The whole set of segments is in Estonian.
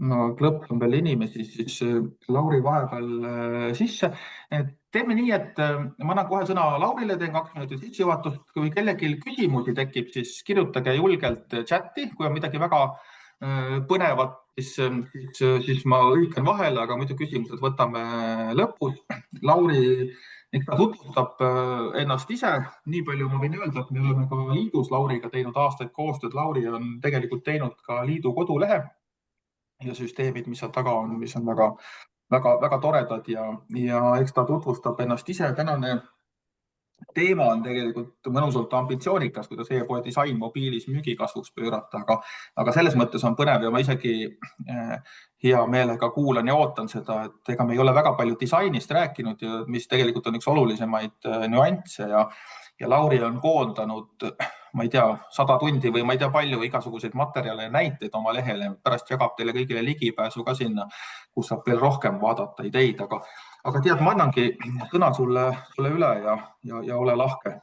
no klõps on veel inimesi, siis Lauri vahepeal sisse. Teeme nii, et ma annan kohe sõna Laurile, teen 2 minutit sissejuhatust. Kui kellelgi küsimusi tekib, siis kirjutage julgelt chati. Kui on midagi väga põnevat, siis ma hõikan vahele, aga muidu küsimused võtame lõpus. Lauri, eks ta tutvustab ennast ise. Nii palju ma võin öelda, et me oleme ka liidus Lauriga teinud aastaid koostööd. Lauri on tegelikult teinud ka liidu kodulehe ja süsteemid, mis seal taga on, mis on väga toredad ja eks ta tutvustab ennast ise. Tänane teema on tegelikult mõnusalt ambitsioonikas, kuidas e-poe disain mobiilis müügi kasvuks pöörata, aga selles mõttes on põnev ja ma isegi hea meelega kuulan ja ootan seda, et ega me ei ole väga palju disainist rääkinud, mis tegelikult on üks olulisemaid nüansse ja Lauri on koondanud, ma ei tea, 100 tundi või ma ei tea palju igasuguseid materjale ja näiteid oma lehele. Pärast jagab teile kõigile ligipääsu ka sinna, kus saab veel rohkem vaadata ideid, aga tead, ma annangi sõna sulle üle ja ole lahke.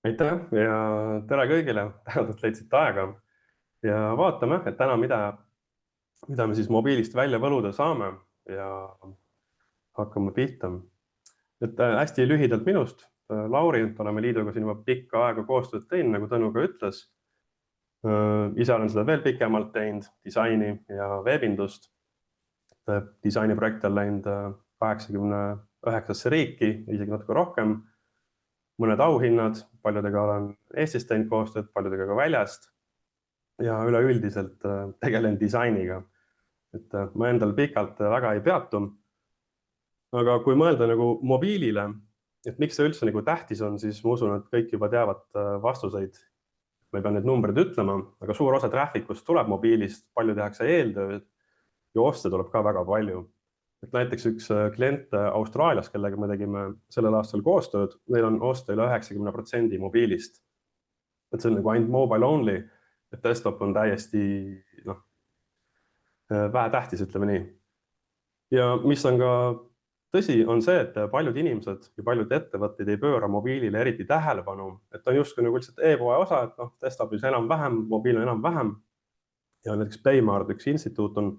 Aitäh ja tere kõigile, tänud, et leidsite aega ja vaatame, et täna mida me siis mobiilist välja võluda saame ja hakkame pihta. Et hästi lühidalt minust, Lauri, oleme liiduga siin juba pikka aega koostööd teinud, nagu Tõnu ka ütles. Ise olen seda veel pikemalt teinud, disaini ja veebindust. Disainiprojekte on läinud 89 riiki, isegi natuke rohkem. Mõned auhinnad, paljudega olen Eestis teinud koostööd, paljudega ka väljast ja üleüldiselt tegelen disainiga. Et ma endal pikalt väga ei peatu. Aga kui mõelda nagu mobiilile, et miks see üldse nagu tähtis on, siis ma usun, et kõik juba teavad vastuseid. Ma ei pea need numbrid ütlema, aga suur osa trafficust tuleb mobiilist, palju tehakse eeltööd ja oste tuleb ka väga palju. Et näiteks üks klient Austraalias, kellega me tegime sellel aastal koostööd, neil on oste üle 90% mobiilist. Et see on nagu ainult mobile only, et desktop on täiesti vähetähtis, ütleme nii. Ja mis on ka tõsi, on see, et paljud inimesed ja paljud ettevõtted ei pööra mobiilile eriti tähelepanu, et on justkui nagu lihtsalt e-poe osa, et desktopis enam-vähem, mobiil on enam-vähem. Ja näiteks Playmard, üks instituut on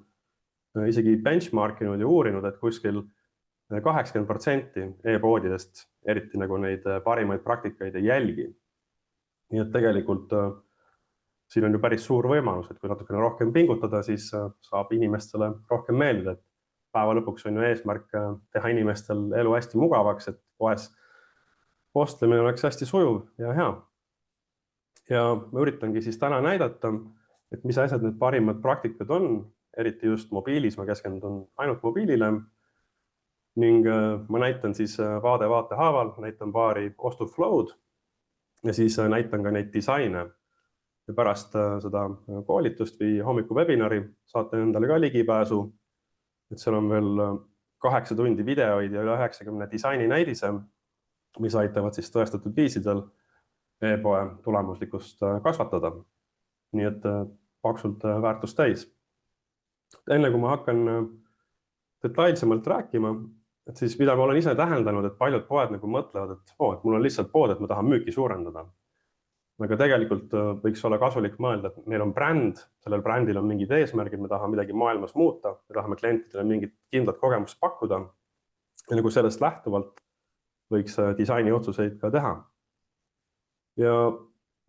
isegi benchmarkinud ja uurinud, et kuskil 80% e-poodidest eriti nagu neid parimaid praktikaid ei jälgi. Nii et tegelikult siin on ju päris suur võimalus, et kui natukene rohkem pingutada, siis saab inimestele rohkem meeldida, et päeva lõpuks on ju eesmärk teha inimestel elu hästi mugavaks, et poes ostlemine oleks hästi sujuv ja hea. Ja ma üritangi siis täna näidata, et mis asjad need parimad praktikad on, eriti just mobiilis, ma keskendun ainult mobiilile ning ma näitan siis vaate haaval, näitan paari ostuflow'd ja siis näitan ka neid disaine. Ja pärast seda koolitust või hommiku webinari saate endale ka ligipääsu. Et seal on veel 8 tundi videoid ja üle 90 disaini näidise, mis aitavad siis tõestatud viisidel e-poe tulemuslikkust kasvatada. Nii et paksult väärtust täis. Enne kui ma hakkan detailsemalt rääkima, et siis mida ma olen ise täheldanud, et paljud poed nagu mõtlevad, et mul on lihtsalt pood, et ma tahan müüki suurendada. Aga tegelikult võiks olla kasulik mõelda, et meil on bränd, sellel brändil on mingid eesmärgid, me tahame midagi maailmas muuta, me tahame klientidele mingit kindlat kogemust pakkuda. Ja nagu sellest lähtuvalt võiks disaini otsuseid ka teha. Ja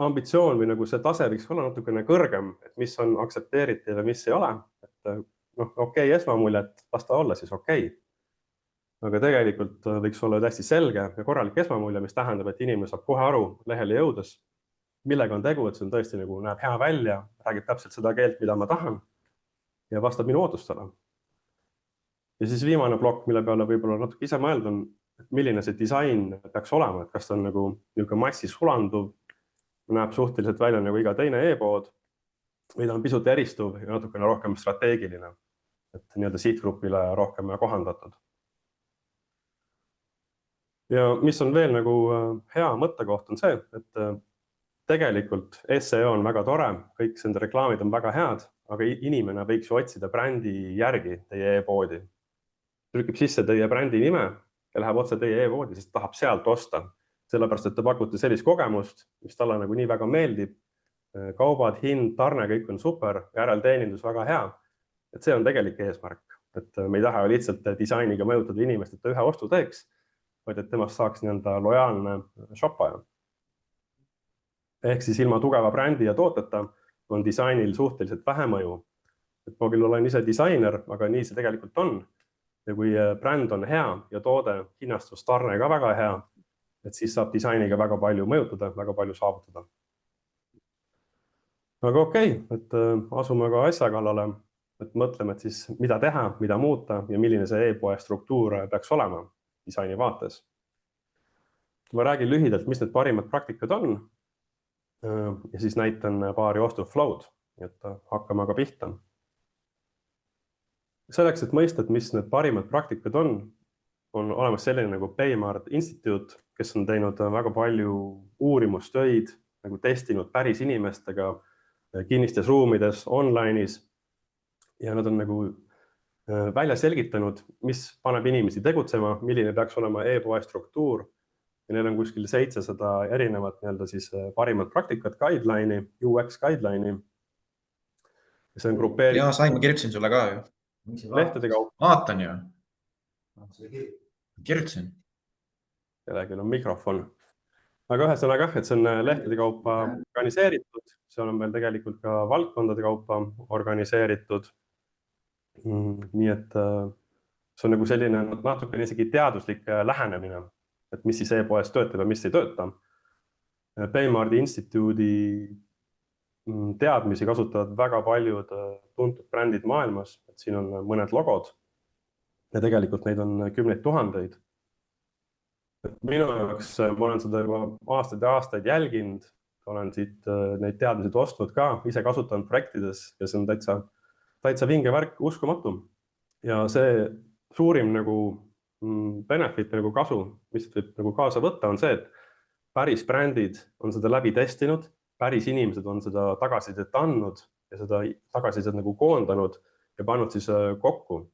ambitsioon või nagu see tase võiks olla natukene kõrgem, et mis on aktsepteeritav ja mis ei ole. Et okei, esmamulje, et las ta olla siis okei. Aga tegelikult võiks olla hästi selge ja korralik esmamulje, mis tähendab, et inimene saab kohe aru lehele jõudes, millega on tegu, et see on tõesti nagu näeb hea välja, räägib täpselt seda keelt, mida ma tahan ja vastab minu ootustele. Ja siis viimane plokk, mille peale võib-olla natuke ise mõelda on, et milline see disain peaks olema, et kas ta on nagu massi sulanduv, näeb suhteliselt välja nagu iga teine e-pood või ta on pisut eristuv ja natukene rohkem strateegiline, et nii-öelda sihtgrupile rohkem kohandatud. Ja mis on veel nagu hea mõttekoht on see, et tegelikult SEO on väga tore, kõik nende reklaamid on väga head, aga inimene võiks ju otsida brändi järgi teie e-poodi. Trükib sisse teie brändi nime ja läheb otse teie e-poodi, sest tahab sealt osta. Sellepärast, et te pakute sellist kogemust, mis talle nagu nii väga meeldib kaubad, hind, tarne, kõik on super, järelteenindus väga hea. Et see on tegelik eesmärk, et me ei taha lihtsalt disainiga mõjutada inimest, et ta ühe ostu teeks, vaid et temast saaks nii-öelda lojaalne shoppaja. Ehk siis ilma tugeva brändi ja tooteta on disainil suhteliselt vähe mõju. Et ma küll olen ise disainer, aga nii see tegelikult on. Ja kui bränd on hea ja toode, hinnastus, tarne ka väga hea, et siis saab disainiga väga palju mõjutada, väga palju saavutada. Aga okei, et asume ka asja kallale, et mõtleme, et siis mida teha, mida muuta ja milline see e-poe struktuur peaks olema disaini vaates. Ma räägin lühidalt, mis need parimad praktikad on ja siis näitan paari ostuflow'd, et hakkame aga pihta. Selleks, et mõista, et mis need parimad praktikad on olemas selline nagu Baymard Institute, kes on teinud väga palju uurimustöid, nagu testinud päris inimestega kinnistes ruumides, online'is ja nad on nagu välja selgitanud, mis paneb inimesi tegutsema, milline peaks olema e-poe struktuur ja neil on kuskil 700 erinevat siis parimat praktikat, guideline'i, UX guideline'i. See on grupeeritud. Ja sain, ma kirjutasin sulle ka ju. Lehtede kaupa. Vaatan ju. Kirjutasin. Kellelgi on mikrofon. Aga ühesõnaga, et see on lehtede kaupa organiseeritud, see on meil tegelikult ka valdkondade kaupa organiseeritud. Nii et see on nagu selline natuke isegi teaduslik lähenemine, et mis siis e-poes töötab ja mis ei tööta. Baymardi Instituudi teadmisi kasutavad väga paljud tuntud brändid maailmas, et siin on mõned logod ja tegelikult neid on kümneid tuhandeid. Minu jaoks, ma olen seda juba aastaid ja aastaid jälginud, olen siit neid teadmised ostnud ka, ise kasutanud projektides ja see on täitsa vinge värk, uskumatu. Ja see suurim nagu benefit, nagu kasu, mis võib nagu kaasa võtta, on see, et päris brändid on seda läbi testinud, päris inimesed on seda tagasisidet andnud ja seda tagasisidet nagu koondanud ja pannud siis kokku,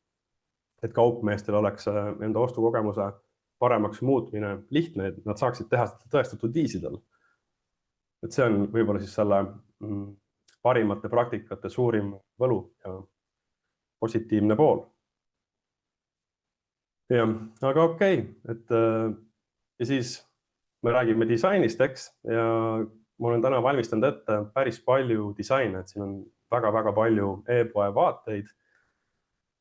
et kaupmeestel oleks enda ostukogemuse paremaks muutmine lihtne, et nad saaksid teha seda tõestatud viisidel. Et see on võib-olla siis selle parimate praktikate suurim võlu ja positiivne pool. Ja, aga okei, et ja siis me räägime disainist, eks, ja ma olen täna valmistanud ette päris palju disaine, et siin on väga-väga palju e-poe vaateid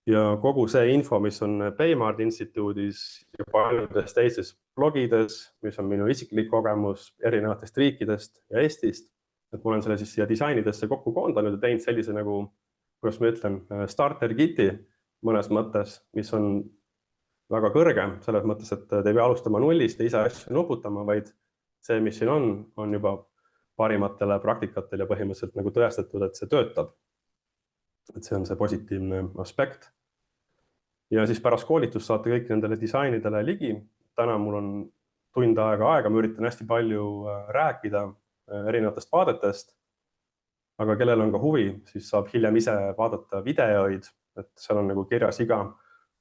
ja kogu see info, mis on Baymard Instituudis ja paljudes teistes blogides, mis on minu isiklik kogemus erinevatest riikidest ja Eestist, et ma olen selle siis siia disainidesse kokku koondanud ja teinud sellise nagu, kuidas ma ütlen, starter kiti mõnes mõttes, mis on väga kõrge, selles mõttes, et te ei pea alustama nullist ja ise asju nuputama, vaid see, mis siin on juba parimatele praktikatel ja põhimõtteliselt nagu tõestatud, et see töötab. Et see on see positiivne aspekt. Ja siis pärast koolitust saate kõik nendele disainidele ligi. Täna mul on tund aega, ma üritan hästi palju rääkida erinevatest vaadetest, aga kellel on ka huvi, siis saab hiljem ise vaadata videoid, et seal on nagu kirjas iga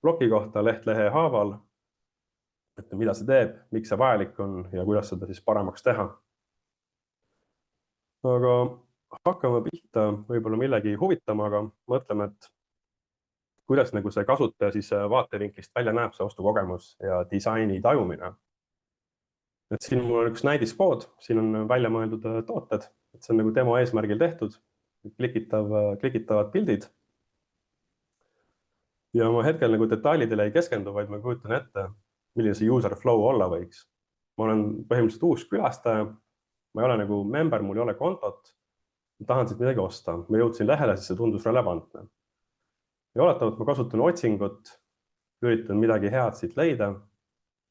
bloki kohta lehe haaval, et mida see teeb, miks see vajalik on ja kuidas seda siis paremaks teha. Aga hakkame pihta võib-olla millegi huvitamaga, mõtleme, et kuidas nagu see kasutaja siis vaatevinklist välja näeb see ostukogemus ja disaini tajumine. Et siin mul on üks näidispood, siin on välja mõeldud tooted, et see on nagu demo eesmärgil tehtud, klikitavad pildid. Ja ma hetkel nagu detailidele ei keskendu, vaid ma kujutan ette, milline see user flow olla võiks. Ma olen põhimõtteliselt uus külastaja, ma ei ole nagu member, mul ei ole kontot, ma tahan siit midagi osta. Ma jõudsin lehele, siis see tundus relevantne. Ja oletavalt ma kasutan otsingut, üritan midagi head siit leida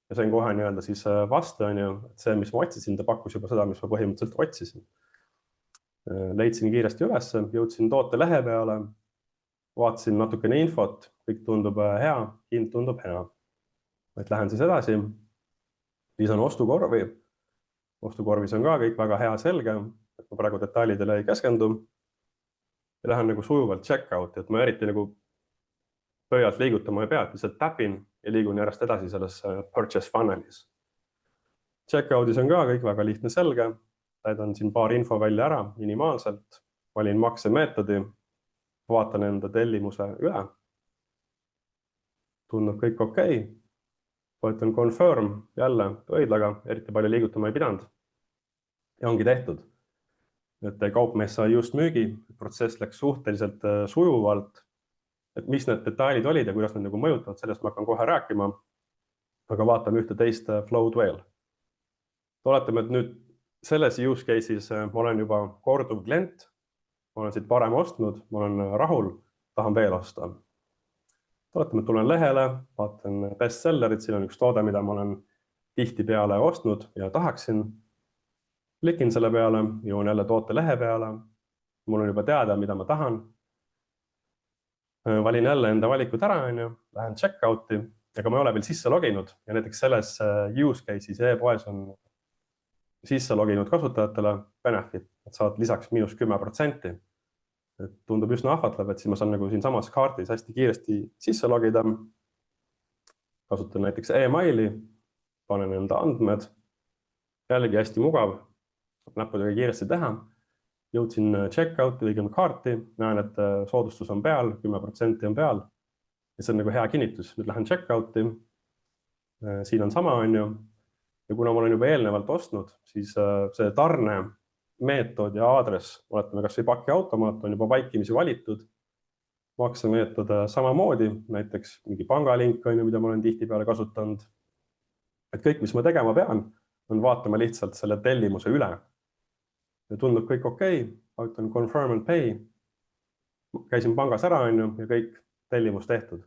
ja sain kohe nii-öelda siis vastu, et see, mis ma otsisin, ta pakkus juba seda, mis ma põhimõtteliselt otsisin. Leidsin kiiresti üles, jõudsin toote lehe peale, vaatasin natukene infot, kõik tundub hea, hind tundub hea. Et lähen siis edasi, lisan ostukorvi. Ostukorvis on ka kõik väga hea selge, et ma praegu detailidele ei keskendu. Ja lähen nagu sujuvalt checkout, et ma eriti nagu pöialt liigutama ei pea, et lihtsalt täpin ja liigun järjest edasi selles purchase funnelis. Checkoutis on ka kõik väga lihtne selge. täidan siin paar info välja ära minimaalselt, valin maksemeetodi, vaatan enda tellimuse üle. Tundub kõik okei. Vaatan confirm, jälle õidlaga, eriti palju liigutama ei pidanud. Ja ongi tehtud. Et kaupmees sai just müügi, protsess läks suhteliselt sujuvalt. Et mis need detailid olid ja kuidas need nagu mõjutavad, sellest ma hakkan kohe rääkima. Aga vaatame ühte teist flow'd veel. Oletame, et nüüd selles use case'is ma olen juba korduv klient, ma olen siit varem ostnud, ma olen rahul, tahan veel osta. Oletame, et tulen lehele, vaatan bestsellerit, siin on üks toode, mida ma olen tihti peale ostnud ja tahaksin. Klikin selle peale, jõuan jälle toote lehe peale. Mul on juba teada, mida ma tahan. Valin jälle enda valikud ära, lähen checkout'i, aga ma ei ole veel sisse loginud ja näiteks selles use case'is e-poes on sisse loginud kasutajatele benefit, et saad lisaks -10%. Et tundub üsna ahvatlev, et siis ma saan nagu siin samas kaartis hästi kiiresti sisse logida. Kasutan näiteks e-maili, panen enda andmed. Jällegi hästi mugav, näppudega kiiresti teha. Jõudsin checkout'i, õigem kaarti, näen, et soodustus on peal, 10% on peal. Ja see on nagu hea kinnitus. Nüüd lähen checkout'i. Siin on sama, ja kuna ma olen juba eelnevalt ostnud, siis see tarne meetod ja aadress, oletame kas või pakiautomaat on juba vaikimisi valitud. Maksemeetod samamoodi, näiteks mingi pangalink, mida ma olen tihtipeale kasutanud. Et kõik, mis ma tegema pean, on vaatama lihtsalt selle tellimuse üle. Ja tundub kõik okei, vaatan confirm and pay. Käisin pangas ära ja kõik tellimus tehtud.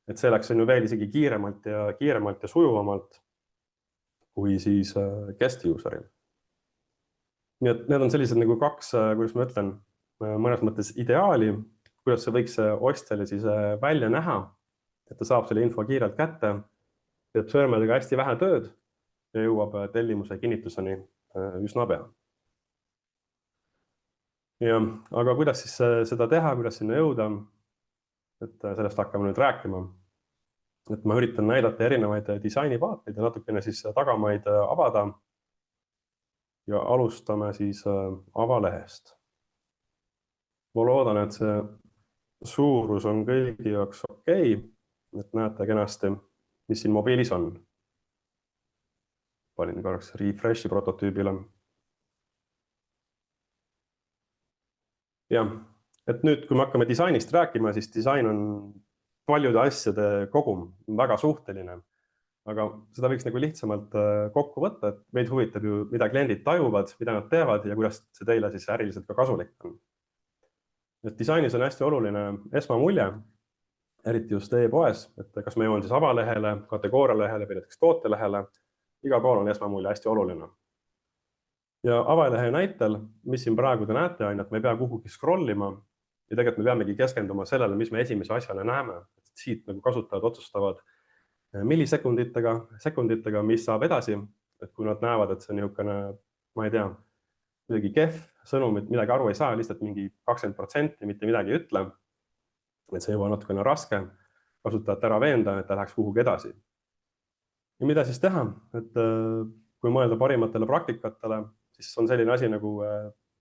Et see läks veel isegi kiiremalt ja sujuvamalt kui siis guest useril. Nii et need on sellised nagu kaks, kuidas ma ütlen, mõnes mõttes ideaali, kuidas see võiks ostjale siis välja näha, et ta saab selle info kiirelt kätte, teeb sõrmedega hästi vähe tööd ja jõuab tellimuse kinnituseni üsna pea. Ja, aga kuidas siis seda teha, kuidas sinna jõuda, et sellest hakkame nüüd rääkima. Et ma üritan näidata erinevaid disainivaateid ja natukene siis tagamaid avada. Ja alustame siis avalehest. Ma loodan, et see suurus on kõigi jaoks okei, et näete kenasti, mis siin mobiilis on. Panin korraks refreshi prototüübile. Ja, et nüüd, kui me hakkame disainist rääkima, siis disain on paljude asjade kogum, väga suhteline. Aga seda võiks nagu lihtsamalt kokku võtta, et meid huvitab ju, mida kliendid tajuvad, mida nad teevad ja kuidas see teile siis äriliselt ka kasulik on. Et disainis on hästi oluline esmamulje, eriti just e-poes, et kas me jõuan siis avalehele, kategoorialehele või näiteks tootelehele, iga pool on esmamulje hästi oluline. Ja avalehe näitel, mis siin praegu te näete, on, et me ei pea kuhugi scrollima ja tegelikult me peamegi keskenduma sellele, mis me esimese asjale näeme. Siit nagu kasutajad otsustavad millisekunditega, mis saab edasi, et kui nad näevad, et see on niisugune, ma ei tea, midagi kehv sõnum, et midagi aru ei saa, lihtsalt mingi 20%, mitte midagi ei ütle, et see juba natukene raske kasutajat ära veenda, et ta läheks kuhugi edasi. Ja mida siis teha? Et kui mõelda parimatele praktikatele, siis on selline asi nagu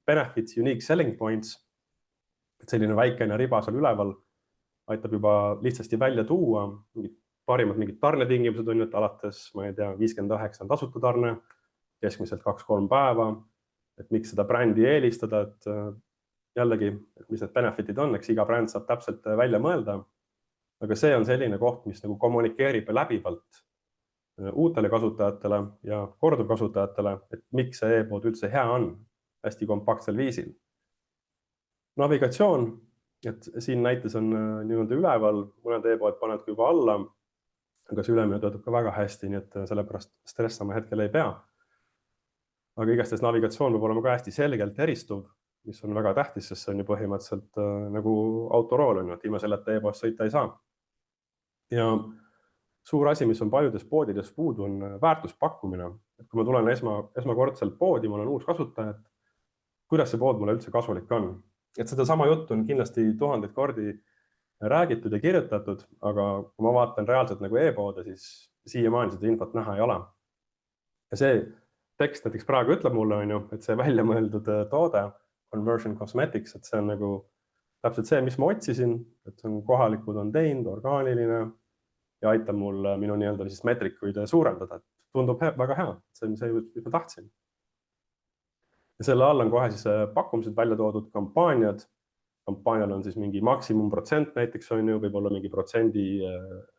benefits, unique selling points, et selline väikene riba seal üleval aitab juba lihtsasti välja tuua parimad mingid tarnetingimused on, et alates, ma ei tea, 59 on tasuta tarne, keskmiselt 2-3 päeva, et miks seda brändi eelistada, et jällegi, et mis need benefitid on, eks iga bränd saab täpselt välja mõelda, aga see on selline koht, mis nagu kommunikeerib läbivalt uutele kasutajatele ja korduvkasutajatele, et miks see e-pood üldse hea on, hästi kompaktsel viisil. Navigatsioon, et siin näites on niimoodi üleval, mõned e-pood paned juba alla, aga see ülemine töötab ka väga hästi, nii et sellepärast stressama hetkel ei pea. Aga igastahes navigatsioon võib olema ka hästi selgelt eristuv, mis on väga tähtis, sest see on ju põhimõtteliselt nagu autorool on, et ilma selleta e-poest sõita ei saa. Ja suur asi, mis on paljudes poodides puudu, on väärtuspakkumine. Et kui ma tulen esmakordselt poodi, ma olen uus kasutaja, et kuidas see pood mulle üldse kasulik on. Et seda sama juttu on kindlasti 1000 kordi räägitud ja kirjutatud, aga kui ma vaatan reaalselt nagu e-poode, siis siiamaani seda infot näha ei ole. Ja see tekst näiteks praegu ütleb mulle, et see välja mõeldud toode, Conversion Cosmetics, et see on nagu täpselt see, mis ma otsisin, et see on kohalikud on teinud, orgaaniline ja aitab mul minu nii-öelda siis meetrikuid suurendada. Tundub väga hea, see on see, mis ma tahtsin. Ja selle all on kohe siis pakkumised välja toodud, kampaaniad. Kampaanial on siis mingi maksimumprotsent näiteks on ju, võib olla mingi protsendi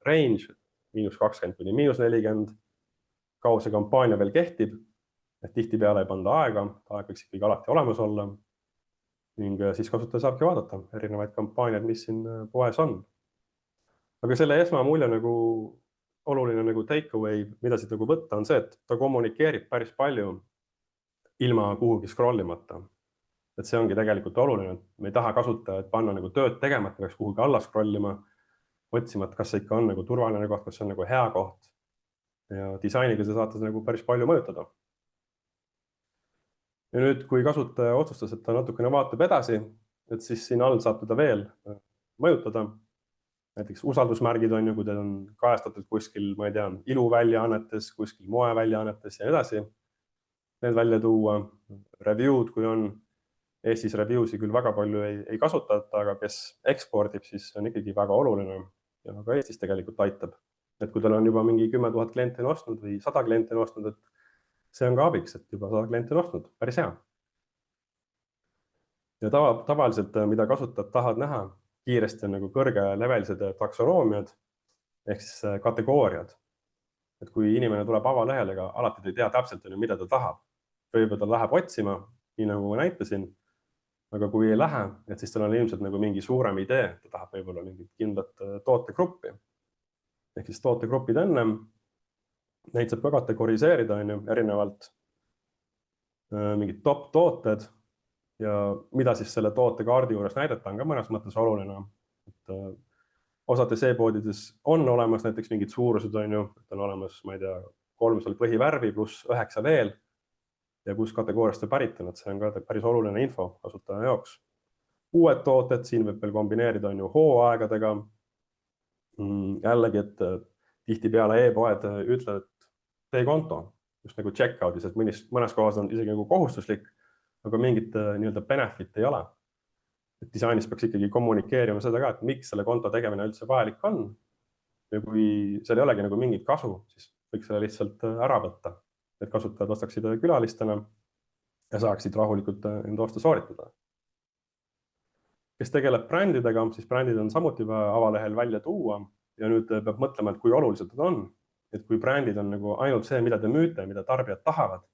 range, -20 kuni -40. Kaua see kampaania veel kehtib, et tihtipeale ei panda aega, aeg võiks ikkagi alati olemas olla. Ning siis kasutaja saabki vaadata erinevaid kampaaniaid, mis siin poes on. Aga selle esmamulje nagu oluline nagu takeaway, mida siit nagu võtta, on see, et ta kommunikeerib päris palju ilma kuhugi scrollimata. Et see ongi tegelikult oluline, et me ei taha kasutajat panna nagu tööd tegema, et peaks kuhugi alla scrollima, otsima, et kas see ikka on nagu turvaline koht, kas see on nagu hea koht. Ja disainiga seda saate nagu päris palju mõjutada. Ja nüüd, kui kasutaja otsustas, et ta natukene vaatab edasi, et siis siin all saab teda veel mõjutada. Näiteks usaldusmärgid on ju, kui teil on kajastatud kuskil, ma ei tea, iluväljaannetes, kuskil moeväljaannetes ja edasi. Need välja tuua, review'd, kui on Eestis review'si küll väga palju ei kasutata, aga kes ekspordib, siis on ikkagi väga oluline ja ka Eestis tegelikult aitab. Et kui teil on juba mingi 10 000 klienti ostnud või 100 klienti ostnud, et see on ka abiks, et juba 100 klienti ostnud, päris hea. Ja tavaliselt, mida kasutajad tahavad näha, kiiresti on nagu kõrgelevelised taksonoomiad ehk siis kategooriad. Et kui inimene tuleb avalehele, ega alati ta ei tea täpselt, mida ta tahab. Võib-olla ta läheb otsima, nii nagu ma näitasin, aga kui ei lähe, et siis tal on ilmselt nagu mingi suurem idee, ta tahab võib-olla mingit kindlat tootegruppi. Ehk siis tootegrupid ennem, neid saab ka kategoriseerida erinevalt mingid top tooted ja mida siis selle tootekaardi juures näidata on ka mõnes mõttes oluline. Osades e-poodides on olemas näiteks mingid suurused on ju, et on olemas, ma ei tea, 3 põhivärvi pluss 9 veel ja kus kategooriast see pärit on, et see on ka päris oluline info kasutaja jaoks. Uued tooted, siin võib veel kombineerida on ju hooaegadega. Jällegi, et tihtipeale e-poed ütlevad, et tee konto, just nagu checkout'is, et mõnes kohas on isegi nagu kohustuslik, aga mingit nii-öelda benefit ei ole. Et disainis peaks ikkagi kommunikeerima seda ka, et miks selle konto tegemine üldse vajalik on. Ja kui seal ei olegi nagu mingit kasu, siis võiks selle lihtsalt ära võtta, et kasutajad ostaksid külalistena ja saaksid rahulikult enda oste sooritada. Kes tegeleb brändidega, siis brändid on samuti avalehel välja tuua ja nüüd peab mõtlema, et kui olulised nad on. Et kui brändid on nagu ainult see, mida te müüte, mida tarbijad tahavad,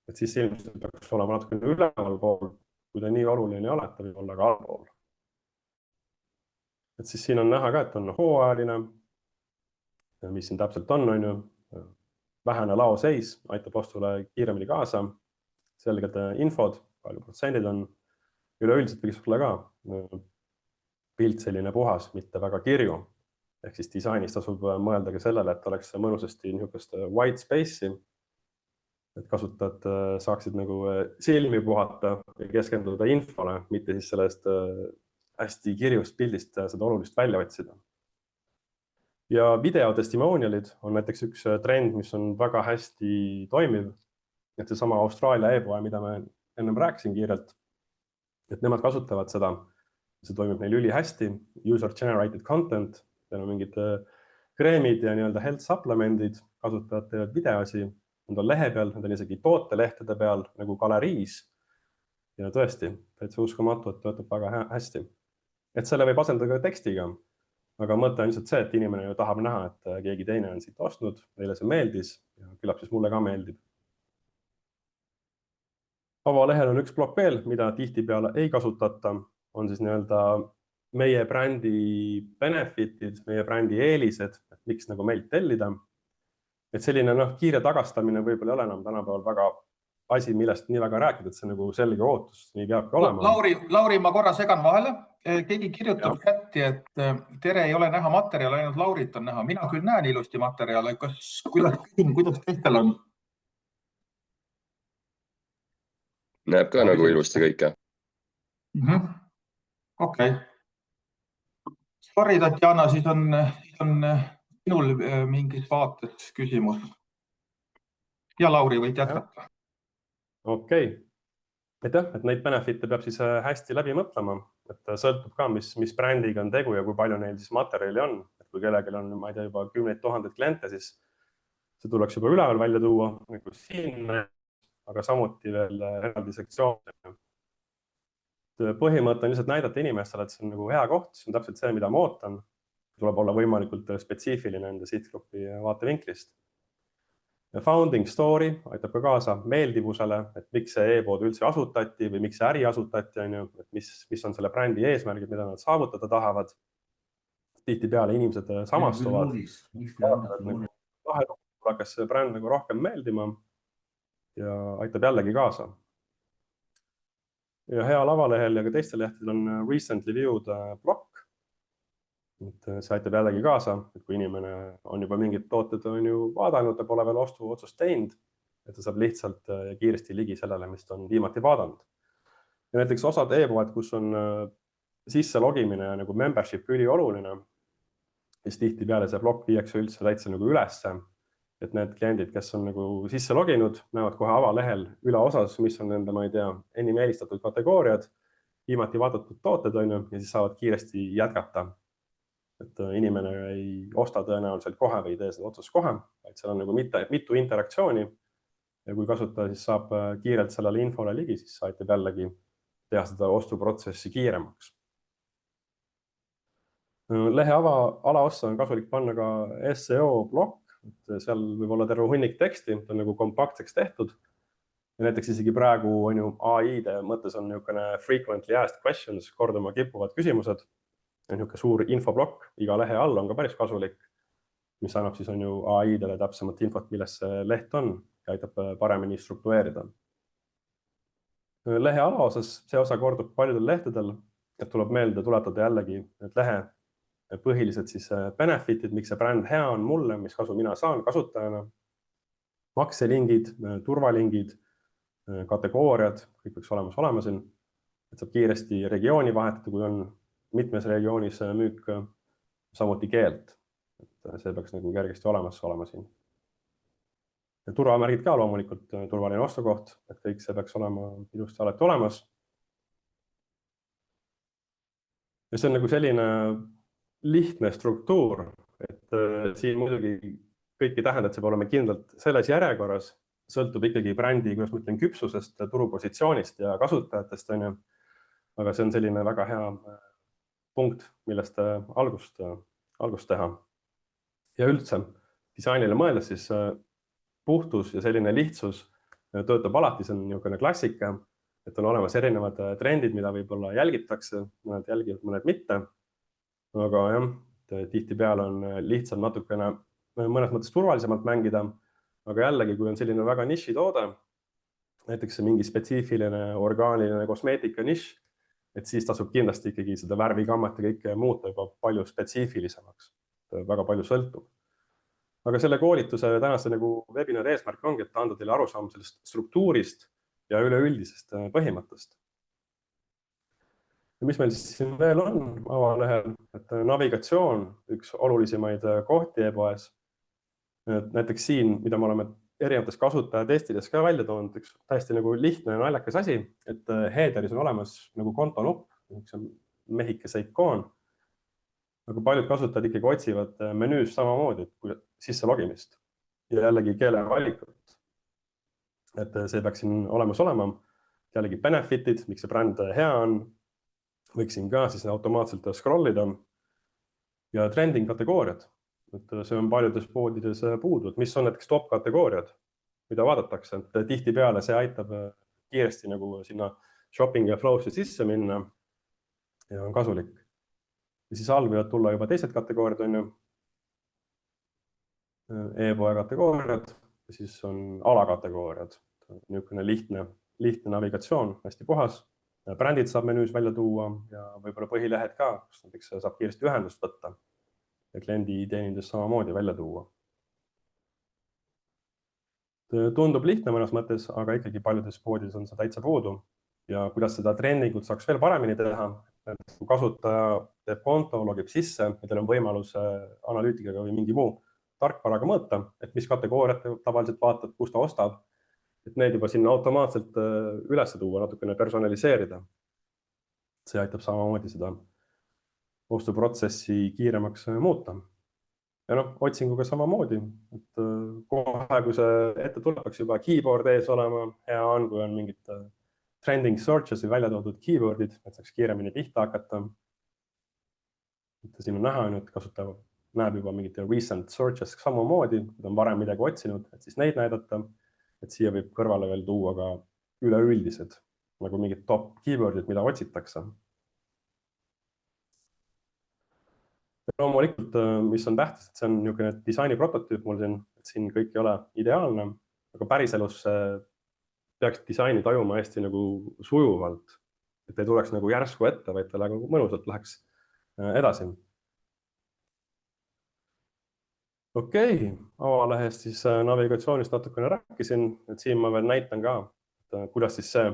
et siis ilmselt peaks olema natukene üleval pool. Kui ta nii oluline ei ole, ta võib olla ka allpool. Et siis siin on näha ka, et on hooajaline, mis siin täpselt on ju. Vähene laoseis aitab ostule kiiremini kaasa. Selged infod, palju protsendid on. Üleüldiselt võiks olla ka pilt selline puhas, mitte väga kirju. Ehk siis disainis tasub mõelda ka sellele, et oleks mõnusasti niisugust white space'i, et kasutajad saaksid nagu silmi puhata ja keskenduda infole, mitte siis sellest hästi kirjust pildist seda olulist välja otsida. Ja video testimonialid on näiteks üks trend, mis on väga hästi toimiv. Et see sama Austraalia e-poe, mida me ennem rääkisin kiirelt, et nemad kasutavad seda. See toimib neil üli hästi, user-generated content, neil on mingid kreemid ja nii-öelda health supplementid, kasutajad teevad videosi, nad on lehe peal, nad on isegi tootelehtede peal nagu galeriis. Ja tõesti, täitsa uskumatu, et töötab väga hästi. Et selle võib asendada ka tekstiga, aga mõte on lihtsalt see, et inimene ju tahab näha, et keegi teine on siit ostnud, neile see meeldis ja küllap siis mulle ka meeldib. Avalehel on üks plokk veel, mida tihtipeale ei kasutata, on siis nii-öelda meie brändi benefitid, meie brändi eelised, et miks nagu meilt tellida. Et selline kiire tagastamine võib-olla ei ole enam tänapäeval väga asi, millest nii väga rääkida, et see nagu selge ootus, nii peabki olema. Lauri, ma korra segan vahele. Keegi kirjutab chatti, et tere, ei ole näha materjal, ainult Laurit on näha. Mina küll näen ilusti materjale. Kuidas teistel on? Näeb ka nagu ilusti kõike. Okei. Sorry, Tatjana, siis on minul mingis vaates küsimus. Ja Lauri, võid jätkata. Okei. Aitäh, et neid benefit'e peab siis hästi läbi mõtlema, et sõltub ka, mis brändiga on tegu ja kui palju neil siis materjali on. Et kui kellelgi on, ma ei tea, juba 10,000 kliente, siis see tuleks juba üleval välja tuua, nagu siin, aga samuti veel eraldi sektsioon. Põhimõte on lihtsalt näidata inimestele, et see on nagu hea koht, see on täpselt see, mida ma ootan. Tuleb olla võimalikult spetsiifiline ende sihtgrupi vaatevinklist. Founding story aitab ka kaasa meeldivusele, et miks see e-pood üldse asutati või miks see äri asutati, et mis on selle brändi eesmärgid, mida nad saavutada tahavad. Tihtipeale inimesed samastuvad. Hakkas see bränd nagu rohkem meeldima ja aitab jällegi kaasa. Ja hea lavalehel ja ka teistel lehtedel on recently viewed blokk. See aitab jällegi kaasa, et kui inimene on juba mingid tooted vaadanud, ta pole veel ostuotsust teinud, et ta saab lihtsalt ja kiiresti ligi sellele, mis ta on viimati vaadanud. Ja näiteks osad e-poed, kus on sisse logimine ja nagu membership ülioluline, siis tihtipeale see blokk viiakse üldse täitsa nagu ülesse, et need kliendid, kes on nagu sisse loginud, näevad kohe avalehel üleosas, mis on nende, ma ei tea, enim eelistatud kategooriad, viimati vaadatud tooted ja siis saavad kiiresti jätkata. Et inimene ei osta tõenäoliselt kohe või ei tee seda otsust kohe, vaid seal on nagu mitu interaktsiooni ja kui kasutaja siis saab kiirelt sellele infole ligi, siis aitab jällegi teha seda ostuprotsessi kiiremaks. Lehe alaossa on kasulik panna ka SEO blokk, et seal võib olla terve hunnik teksti, ta on nagu kompaktseks tehtud. Ja näiteks isegi praegu on ju AI-de mõttes on niisugune frequently asked questions, korduma kippuvad küsimused. Niisugune suur infoblokk iga lehe all on ka päris kasulik, mis annab siis on ju AI-dele täpsemat infot, milles see leht on ja aitab paremini struktureerida. Lehe alaosas see osa kordub paljudel lehtedel, et tuleb meelde tuletada jällegi need lehe põhilised siis benefitid, miks see bränd hea on mulle, mis kasu mina saan kasutajana, makselingid, turvalingid, kategooriad, kõik võiks olema siin, et saab kiiresti regiooni vahetada, kui on mitmes regioonis müük, samuti keelt. Et see peaks nagu kergesti olemas olema siin. Ja turvamärgid ka loomulikult, turvaline ostukoht, et kõik see peaks olema ilusti alati olemas. Ja see on nagu selline lihtne struktuur, et siin muidugi kõik ei tähenda, et see peab olema kindlalt selles järjekorras, sõltub ikkagi brändi, kuidas ma ütlen, küpsusest, turupositsioonist ja kasutajatest, aga see on selline väga hea punkt, millest algust teha. Ja üldse disainile mõeldes siis puhtus ja selline lihtsus töötab alati, see on niisugune klassika, et on olemas erinevad trendid, mida võib-olla jälgitakse, mõned jälgivad, mõned mitte. Aga jah, tihtipeale on lihtsam natukene mõnes mõttes turvalisemalt mängida, aga jällegi, kui on selline väga nišitoode, näiteks mingi spetsiifiline orgaaniline kosmeetika nišš, et siis tasub kindlasti ikkagi seda värvikammat ja kõike muuta juba palju spetsiifilisemaks. Väga palju sõltub. Aga selle koolituse tänase nagu webinari eesmärk ongi, et anda teile arusaam sellest struktuurist ja üleüldisest põhimõttest. Ja mis meil siis siin veel on avalehel, et navigatsioon, üks olulisemaid kohti e-poes. Näiteks siin, mida me oleme erinevates kasutajatestides ka välja toonud, üks täiesti nagu lihtne ja naljakas asi, et headeris on olemas nagu kontonupp, üks mehikese ikoon. Aga paljud kasutajad ikkagi otsivad menüüs samamoodi sisse logimist ja jällegi keelevalikut. Et see peaks siin olemas olema. Jällegi benefitid, miks see bränd hea on, võiksin ka siis automaatselt scrollida ja trending kategooriad. Et see on paljudes poodides puudu, et mis on näiteks top kategooriad, mida vaadatakse. Et tihtipeale see aitab kiiresti nagu sinna shopping ja flow'sse sisse minna ja on kasulik. Ja siis all võivad tulla juba teised kategooriad, on ju, e-poe kategooriad, ja siis on alakategooriad. Niisugune lihtne navigatsioon, hästi puhas. Brändid saab menüüs välja tuua ja võib-olla põhilehed ka, kus näiteks saab kiiresti ühendust võtta ja kliendi teenindus samamoodi välja tuua. Tundub lihtne mõnes mõttes, aga ikkagi paljudes poodides on see täitsa puudu. Ja kuidas seda trendingut saaks veel paremini teha, kui kasutaja teeb konto, logib sisse ja teil on võimalus analüütikaga või mingi muu tarkvaraga mõõta, et mis kategooriat tavaliselt vaatad, kus ta ostab et need juba sinna automaatselt üles tuua, natukene personaliseerida. See aitab samamoodi seda ostuprotsessi kiiremaks muuta. Ja noh, otsinguga samamoodi, et kohe, kui see ette tuleb, peaks juba keyboard ees olema, hea on, kui on mingid trending searches või välja toodud keywordid, et saaks kiiremini pihta hakata. Siin on näha, et kasutaja näeb juba mingite recent searches samamoodi, kui on varem midagi otsinud, et siis neid näidata, et siia võib kõrvale veel tuua ka üleüldised, nagu mingid top keywordid, mida otsitakse. Loomulikult, mis on tähtis, et see on niisugune disaini prototüüp mul siin, et siin kõik ei ole ideaalne, aga päriselus peaks disaini tajuma hästi nagu sujuvalt, et ei tuleks nagu järsku ette, vaid ta nagu mõnusalt läheks edasi. Okei, avalehest siis navigatsioonist natukene rääkisin, et siin ma veel näitan ka, et kuidas siis see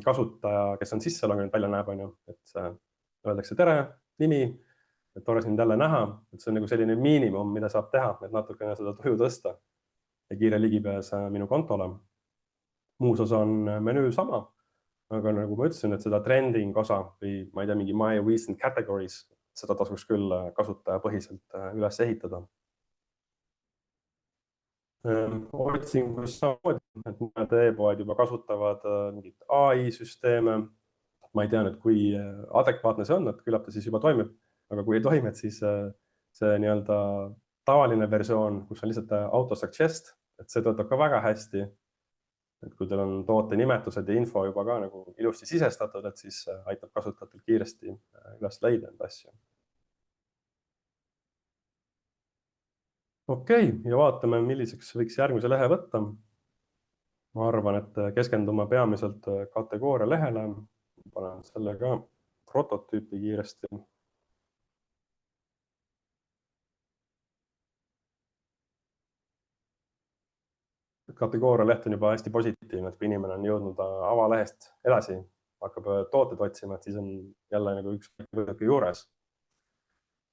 kasutaja, kes on sisse loginud, välja näeb, et öeldakse tere, nimi, et tore sind jälle näha, et see on nagu selline miinimum, mida saab teha, et natukene seda tuju tõsta ja kiire ligipääs minu kontole. Muus osa on menüü sama, aga nagu ma ütlesin, et seda trending osa või ma ei tea, mingi my recent categories, seda tasuks küll kasutajapõhiselt üles ehitada. Otsingus samamoodi, et mõned e-poed juba kasutavad mingit AI-süsteeme. Ma ei tea nüüd, kui adekvaatne see on, et küllap ta siis juba toimib, aga kui ei toimi, et siis see nii-öelda tavaline versioon, kus on lihtsalt auto-suggest, et see töötab ka väga hästi. Et kui teil on toote nimetused ja info juba ka nagu ilusti sisestatud, et siis aitab kasutajatel kiiresti üles leida enda asju. Okei, ja vaatame, milliseks võiks järgmise lehe võtta. Ma arvan, et keskendume peamiselt kategooria lehele. Panen selle ka prototüüpi kiiresti. Kategooria leht on juba hästi positiivne, et kui inimene on jõudnud avalehest edasi, hakkab tooted otsima, et siis on jälle nagu üks juures.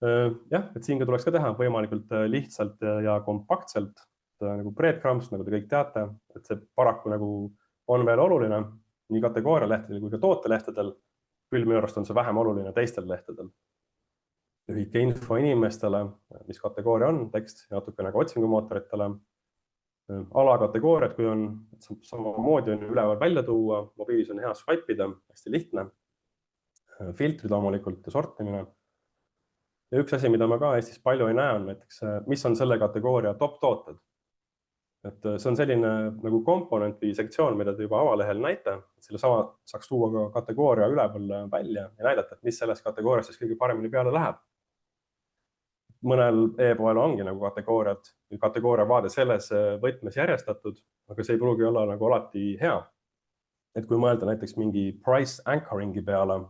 Jah, et siin ka tuleks ka teha võimalikult lihtsalt ja kompaktselt, nagu breadcrumbs, nagu te kõik teate, et see paraku nagu on veel oluline nii kategooria lehtedel kui ka tootelehtedel, küll minu arust on see vähem oluline teistel lehtedel. Lühike info inimestele, mis kategooria on, tekst ja natukene ka otsingumootoritele. Alakategooriad, kui on samamoodi on üleval välja tuua, mobiilis on hea swipe'ida, hästi lihtne. Filtrid loomulikult ja sortimine. Ja üks asi, mida ma ka Eestis palju ei näe, on näiteks, mis on selle kategooria top tooted. Et see on selline nagu komponent või sektsioon, mida te juba avalehel näite, et selle sama saaks tuua ka kategooria üleval välja ja näidata, et mis selles kategoorias siis kõige paremini peale läheb. Mõnel e-poel ongi nagu kategooriad või kategooria vaade selles võtmes järjestatud, aga see ei pruugi olla nagu alati hea. Et kui mõelda näiteks mingi price anchoringi peale,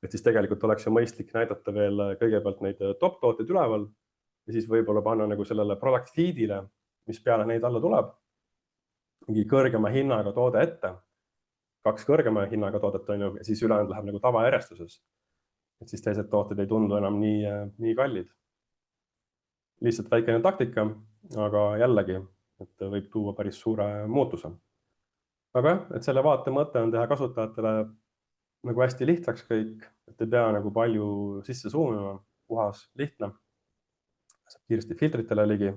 et siis tegelikult oleks ju mõistlik näidata veel kõigepealt neid top tooteid üleval ja siis võib-olla panna nagu sellele product feed'ile, mis peale neid alla tuleb, mingi kõrgema hinnaga toode ette, 2 kõrgema hinnaga toodet on ju, ja siis ülejäänud läheb nagu tavajärjestuses. Et siis teised tooted ei tundu enam nii kallid. Lihtsalt väikene taktika, aga jällegi, et võib tuua päris suure muutuse. Aga jah, et selle vaate mõte on teha kasutajatele nagu hästi lihtsaks kõik, et ei pea nagu palju sisse suumima, puhas, lihtne. Saab kiiresti filtritele ligi,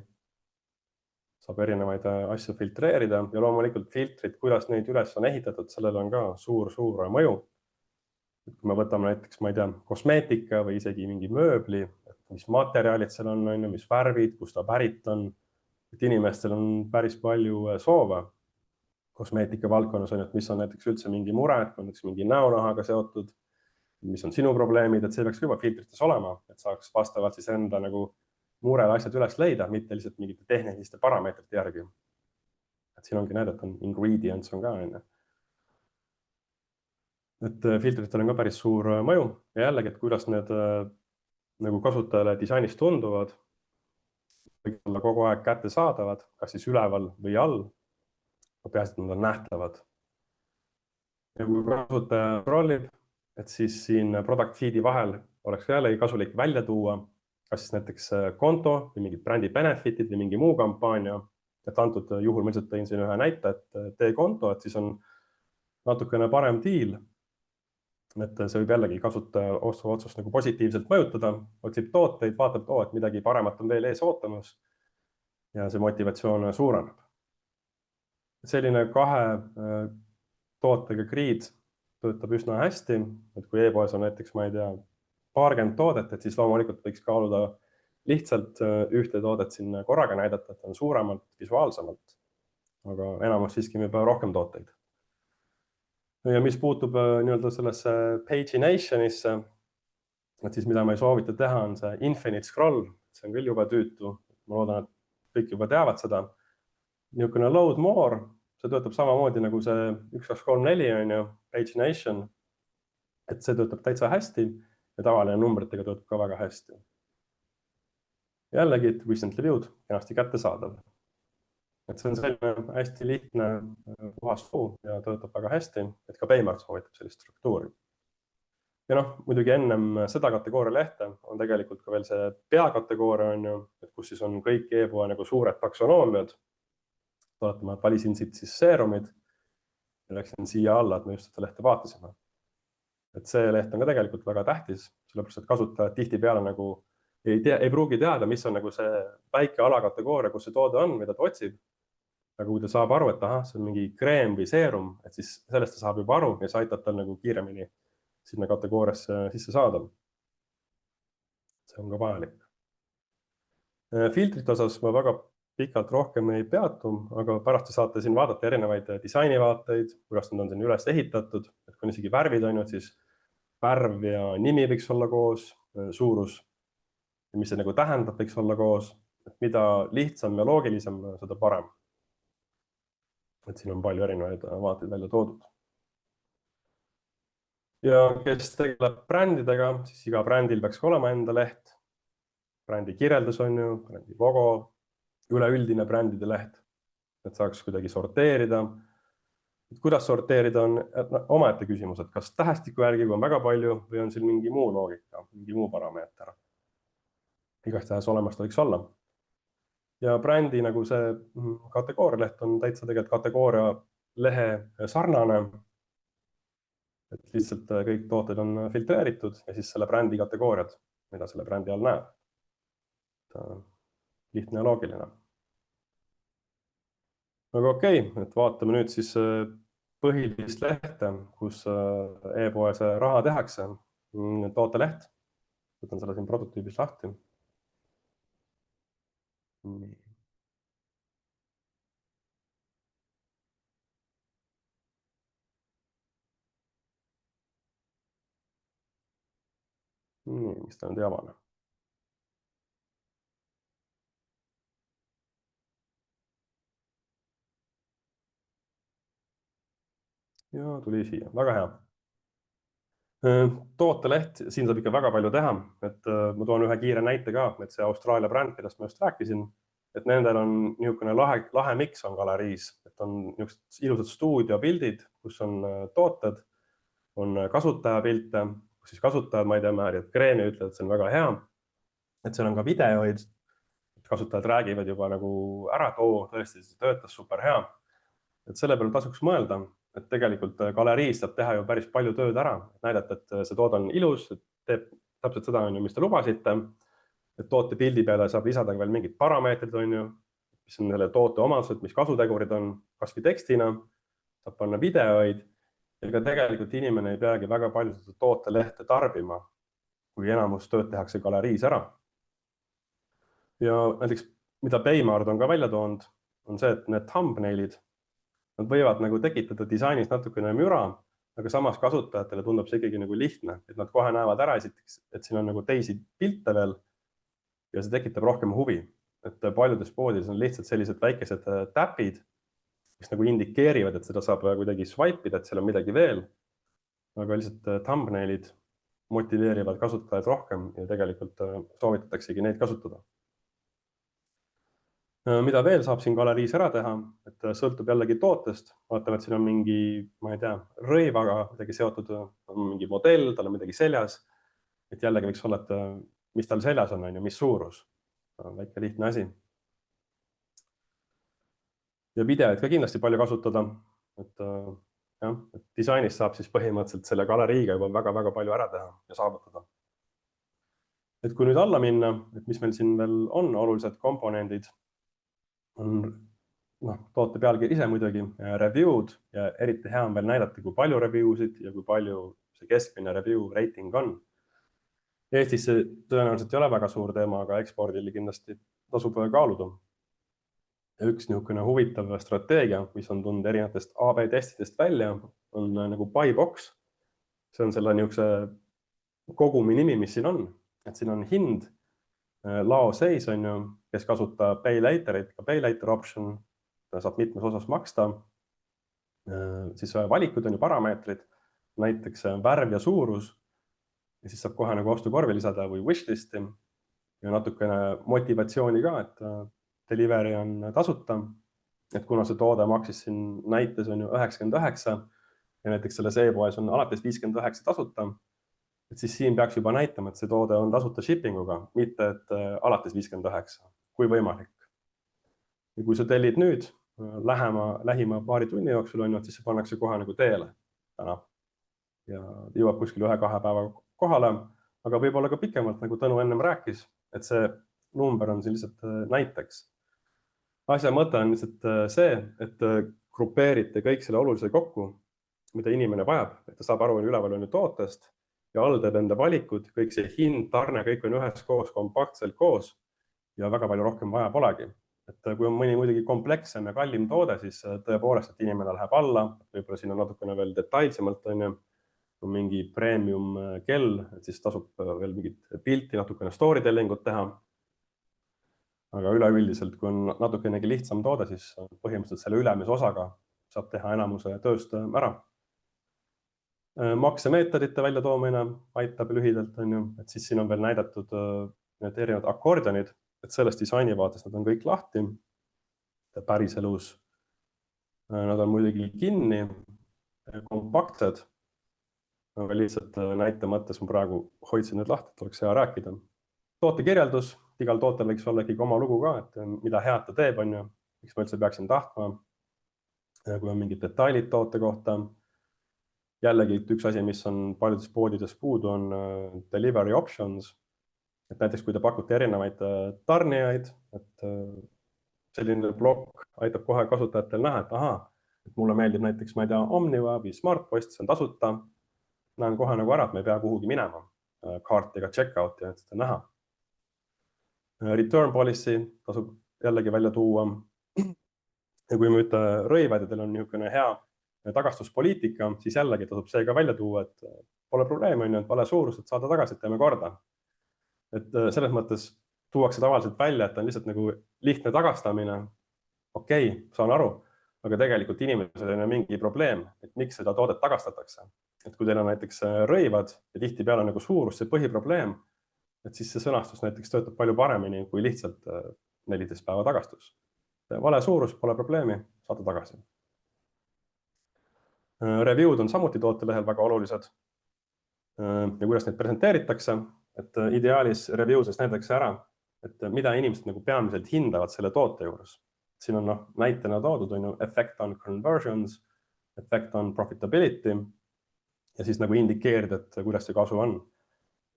saab erinevaid asju filtreerida ja loomulikult filtrid, kuidas neid üles on ehitatud, sellel on ka suur mõju. Kui me võtame näiteks, ma ei tea, kosmeetika või isegi mingi mööbli, et mis materjalid seal on, mis värvid, kust ta pärit on, et inimestel on päris palju soove. Kosmeetika valdkonnas on, et mis on näiteks üldse mingi mure, näiteks mingi näonahaga seotud, mis on sinu probleemid, et see peaks juba filtrites olema, et saaks vastavalt siis enda nagu murele asjad üles leida, mitte lihtsalt mingite tehniliste parameetrite järgi. Et siin ongi näidatud, ingredients on ka. Et filtritel on ka päris suur mõju ja jällegi, et kuidas need nagu kasutajale disainis tunduvad, võiks olla kogu aeg kättesaadavad, kas siis üleval või all. Peaasi, et nad on nähtavad. Ja kui kasutaja rollib, et siis siin product feed'i vahel oleks jällegi kasulik välja tuua, kas siis näiteks konto või mingid brändi benefitid või mingi muu kampaania, et antud juhul ma lihtsalt tõin siin ühe näite, et tee konto, et siis on natukene parem diil. Et see võib jällegi kasutaja ostuotsust nagu positiivselt mõjutada, otsib tooteid, vaatab, et midagi paremat on veel ees ootamas ja see motivatsioon suureneb. Selline 2 tootega grid töötab üsna hästi, et kui e-poes on näiteks, ma ei tea, paarkümmend toodet, et siis loomulikult võiks kaaluda lihtsalt ühte toodet sinna korraga näidata, et on suuremalt, visuaalsemalt, aga enamus siiski müüb rohkem tooteid. Ja mis puutub nii-öelda sellesse paginationisse, et siis mida ma ei soovita teha, on see infinite scroll, see on küll juba tüütu, ma loodan, et kõik juba teavad seda. Niisugune load more, see töötab samamoodi nagu see 1, 2, 3, 4 on ju, pagination, et see töötab täitsa hästi ja tavaline numbritega töötab ka väga hästi. Jällegi, recently viewed, kenasti kättesaadav. Et see on selline hästi lihtne puhas suu ja töötab väga hästi, et ka Paymart soovitab sellist struktuuri. Ja muidugi ennem seda kategooria lehte on tegelikult ka veel see peakategooria on ju, et kus siis on kõik e-poe nagu suured taksonoomiad. Ma valisin siit siis seerumid ja läksin siia alla, et me just seda lehte vaatasime. Et see leht on ka tegelikult väga tähtis, sellepärast et kasutajad tihtipeale nagu ei pruugi teada, mis on nagu see väike alakategooria, kus see toode on, mida ta otsib. Aga kui ta saab aru, et see on mingi kreem või seerum, et siis sellest ta saab juba aru ja see aitab tal nagu kiiremini sinna kategooriasse sisse saada. See on ka vajalik. Filtrite osas ma väga pikalt rohkem ei peatu, aga pärast te saate siin vaadata erinevaid disainivaateid, kuidas nad on siin üles ehitatud, et kui on isegi värvid on, siis värv ja nimi võiks olla koos, suurus ja mis see nagu tähendab, võiks olla koos, et mida lihtsam ja loogilisem, seda parem. Et siin on palju erinevaid vaateid välja toodud. Ja kes tegeleb brändidega, siis iga brändil peaks olema enda leht, brändi kirjeldus on ju, brändi logo, üleüldine brändide leht, et saaks kuidagi sorteerida. Kuidas sorteerida on omaette küsimus, et kas tähestiku järgi on väga palju või on siin mingi muu loogika, mingi muu parameeter. Igastahes olemas ta võiks olla. Ja brändi nagu see kategooria leht on täitsa tegelikult kategooria lehe sarnane, et lihtsalt kõik tooted on filtreeritud ja siis selle brändi kategooriad, mida selle brändi all näeb. Lihtne ja loogiline. Aga okei, et vaatame nüüd siis põhilist lehte, kus e-poes raha tehakse, tooteleht. Võtan selle siin prototüübis lahti. Mis ta nüüd ei avane? Ja tuli siia, väga hea. Tooteleht, siin saab ikka väga palju teha, et ma toon ühe kiire näite ka, et see Austraalia bränd, millest ma just rääkisin, et nendel on niisugune lahe miks on galeriis, et on niisugused ilusad stuudiopildid, kus on tooted, on kasutajapilte, kus siis kasutajad, ma ei tea, määrivad kreemi, ütlevad, et see on väga hea, et seal on ka videoid, kasutajad räägivad juba nagu ära, et tõesti, see töötas super hea, et selle peale tasuks mõelda, et tegelikult galeriis saab teha ju päris palju tööd ära, näidata, et see toode on ilus, teeb täpselt seda, mis te lubasite, et toote pildi peale saab lisada veel mingid parameetrid, mis on selle toote omadused, mis kasutegurid on, kas või tekstina, saab panna videoid ja ka tegelikult inimene ei peagi väga palju seda tootelehte tarbima, kui enamus tööd tehakse galeriis ära. Ja näiteks, mida Paymart on ka välja toonud, on see, et need thumbnailid, nad võivad nagu tekitada disainis natukene müra, aga samas kasutajatele tundub see ikkagi nagu lihtne, et nad kohe näevad ära esiteks, et siin on nagu teisi pilte veel ja see tekitab rohkem huvi. Et paljudes poodides on lihtsalt sellised väikesed täpid, mis nagu indikeerivad, et seda saab kuidagi swipe'ida, et seal on midagi veel, aga lihtsalt thumbnailid motiveerivad kasutajaid rohkem ja tegelikult soovitataksegi neid kasutada. Mida veel saab siin galeriis ära teha, et sõltub jällegi tootest, vaatame, et siin on mingi, ma ei tea, rõivaga midagi seotud, on mingi modell, tal on midagi seljas, et jällegi võiks olla, et mis tal seljas on, mis suurus, väike lihtne asi. ja videoid ka kindlasti palju kasutada. Et disainis saab siis põhimõtteliselt selle galeriiga juba väga-väga palju ära teha ja saavutada. Et kui nüüd alla minna, et mis meil siin veel on olulised komponendid, on toote pealkiri ise muidugi, review'd ja eriti hea on veel näidata, kui palju review'sid ja kui palju see keskmine review rating on. Eestis see tõenäoliselt ei ole väga suur teema, aga ekspordil kindlasti tasub kaaluda. Ja üks niisugune huvitav strateegia, mis on tulnud erinevatest AB testidest välja, on nagu Buybox. See on selle niisuguse kogumi nimi, mis siin on. Et siin on hind, lao seis on ju, kes kasutab pay laterit, ka pay later option, saab mitmes osas maksta. Siis valikud on ju parameetrid, näiteks värv ja suurus, ja siis saab kohe nagu ostukorvi lisada või wishlisti ja natukene motivatsiooni ka, et delivery on tasuta, et kuna see toode maksis siin näites on ju 99 ja näiteks selles e-poes on alates 59 tasuta, et siis siin peaks juba näitama, et see toode on tasuta shippinguga, mitte et alates 59, kui võimalik. Ja kui sa tellid nüüd lähima paari tunni jooksul on, siis see pannakse kohe nagu teele täna ja jõuab kuskil 1-2 päeva kohale, aga võib-olla ka pikemalt, nagu Tõnu ennem rääkis, et see number on siin lihtsalt näiteks. Asja mõte on lihtsalt see, et grupeerite kõik selle olulise kokku, mida inimene vajab, et ta saab aru üleval on ju tootest ja all teeb enda valikud, kõik see hind, tarne, kõik on ühes koos, kompaktselt koos ja väga palju rohkem vaja polegi. Et kui on mõni muidugi komplekssem ja kallim toode, siis tõepoolest, et inimene läheb alla, võib-olla siin on natukene veel detailsemalt on ju, kui mingi premium kell, et siis tasub veel mingit pilti, natukene story tellingut teha. Aga üleüldiselt, kui on natukenegi lihtsam toode, siis põhimõtteliselt selle ülemise osaga saab teha enamuse tööst ära. Maksemeetodite välja toomine aitab lühidalt, on ju, et siis siin on veel näidatud need erinevad akordionid, et sellest disaini vaates nad on kõik lahti. Päriselus nad on muidugi kinni, kompaktsed, aga lihtsalt näite mõttes ma praegu hoidsin need lahti, et oleks hea rääkida. Tootekirjeldus, igal tootel võiks olla ikkagi oma lugu ka, et mida head ta teeb, on ju, miks ma üldse peaksin tahtma, kui on mingid detailid toote kohta. Jällegi üks asi, mis on paljudes poodides puudu, on delivery options, et näiteks kui te pakute erinevaid tarnijaid, et selline blokk aitab kohe kasutajatel näha, et aha, et mulle meeldib näiteks, ma ei tea, Omniva või SmartPost, see on tasuta, näen kohe nagu ära, et me ei pea kuhugi minema kaartiga checkout ja seda näha. Return policy tasub jällegi välja tuua. Ja kui me rõivad ja teil on niisugune hea tagastuspoliitika, siis jällegi tasub see ka välja tuua, et pole probleemi, on ju, et vale suurus, et saada tagasi, et teeme korda. Et selles mõttes tuuakse tavaliselt välja, et on lihtsalt nagu lihtne tagastamine. Okei, saan aru, aga tegelikult inimesel on mingi probleem, et miks seda toodet tagastatakse. Et kui teil on näiteks rõivad ja tihti peale nagu suurus, see põhiprobleem, et siis see sõnastus näiteks töötab palju paremini kui lihtsalt 14 päeva tagastus. Vale suurus, pole probleemi, saada tagasi. Review'd on samuti tootelehel väga olulised ja kuidas neid presenteeritakse, et ideaalis review'ses näidatakse ära, et mida inimesed nagu peamiselt hindavad selle toote juures. Siin on näitena toodud on ju effect on conversions, effect on profitability ja siis nagu indikeerida, et kuidas see kasu on.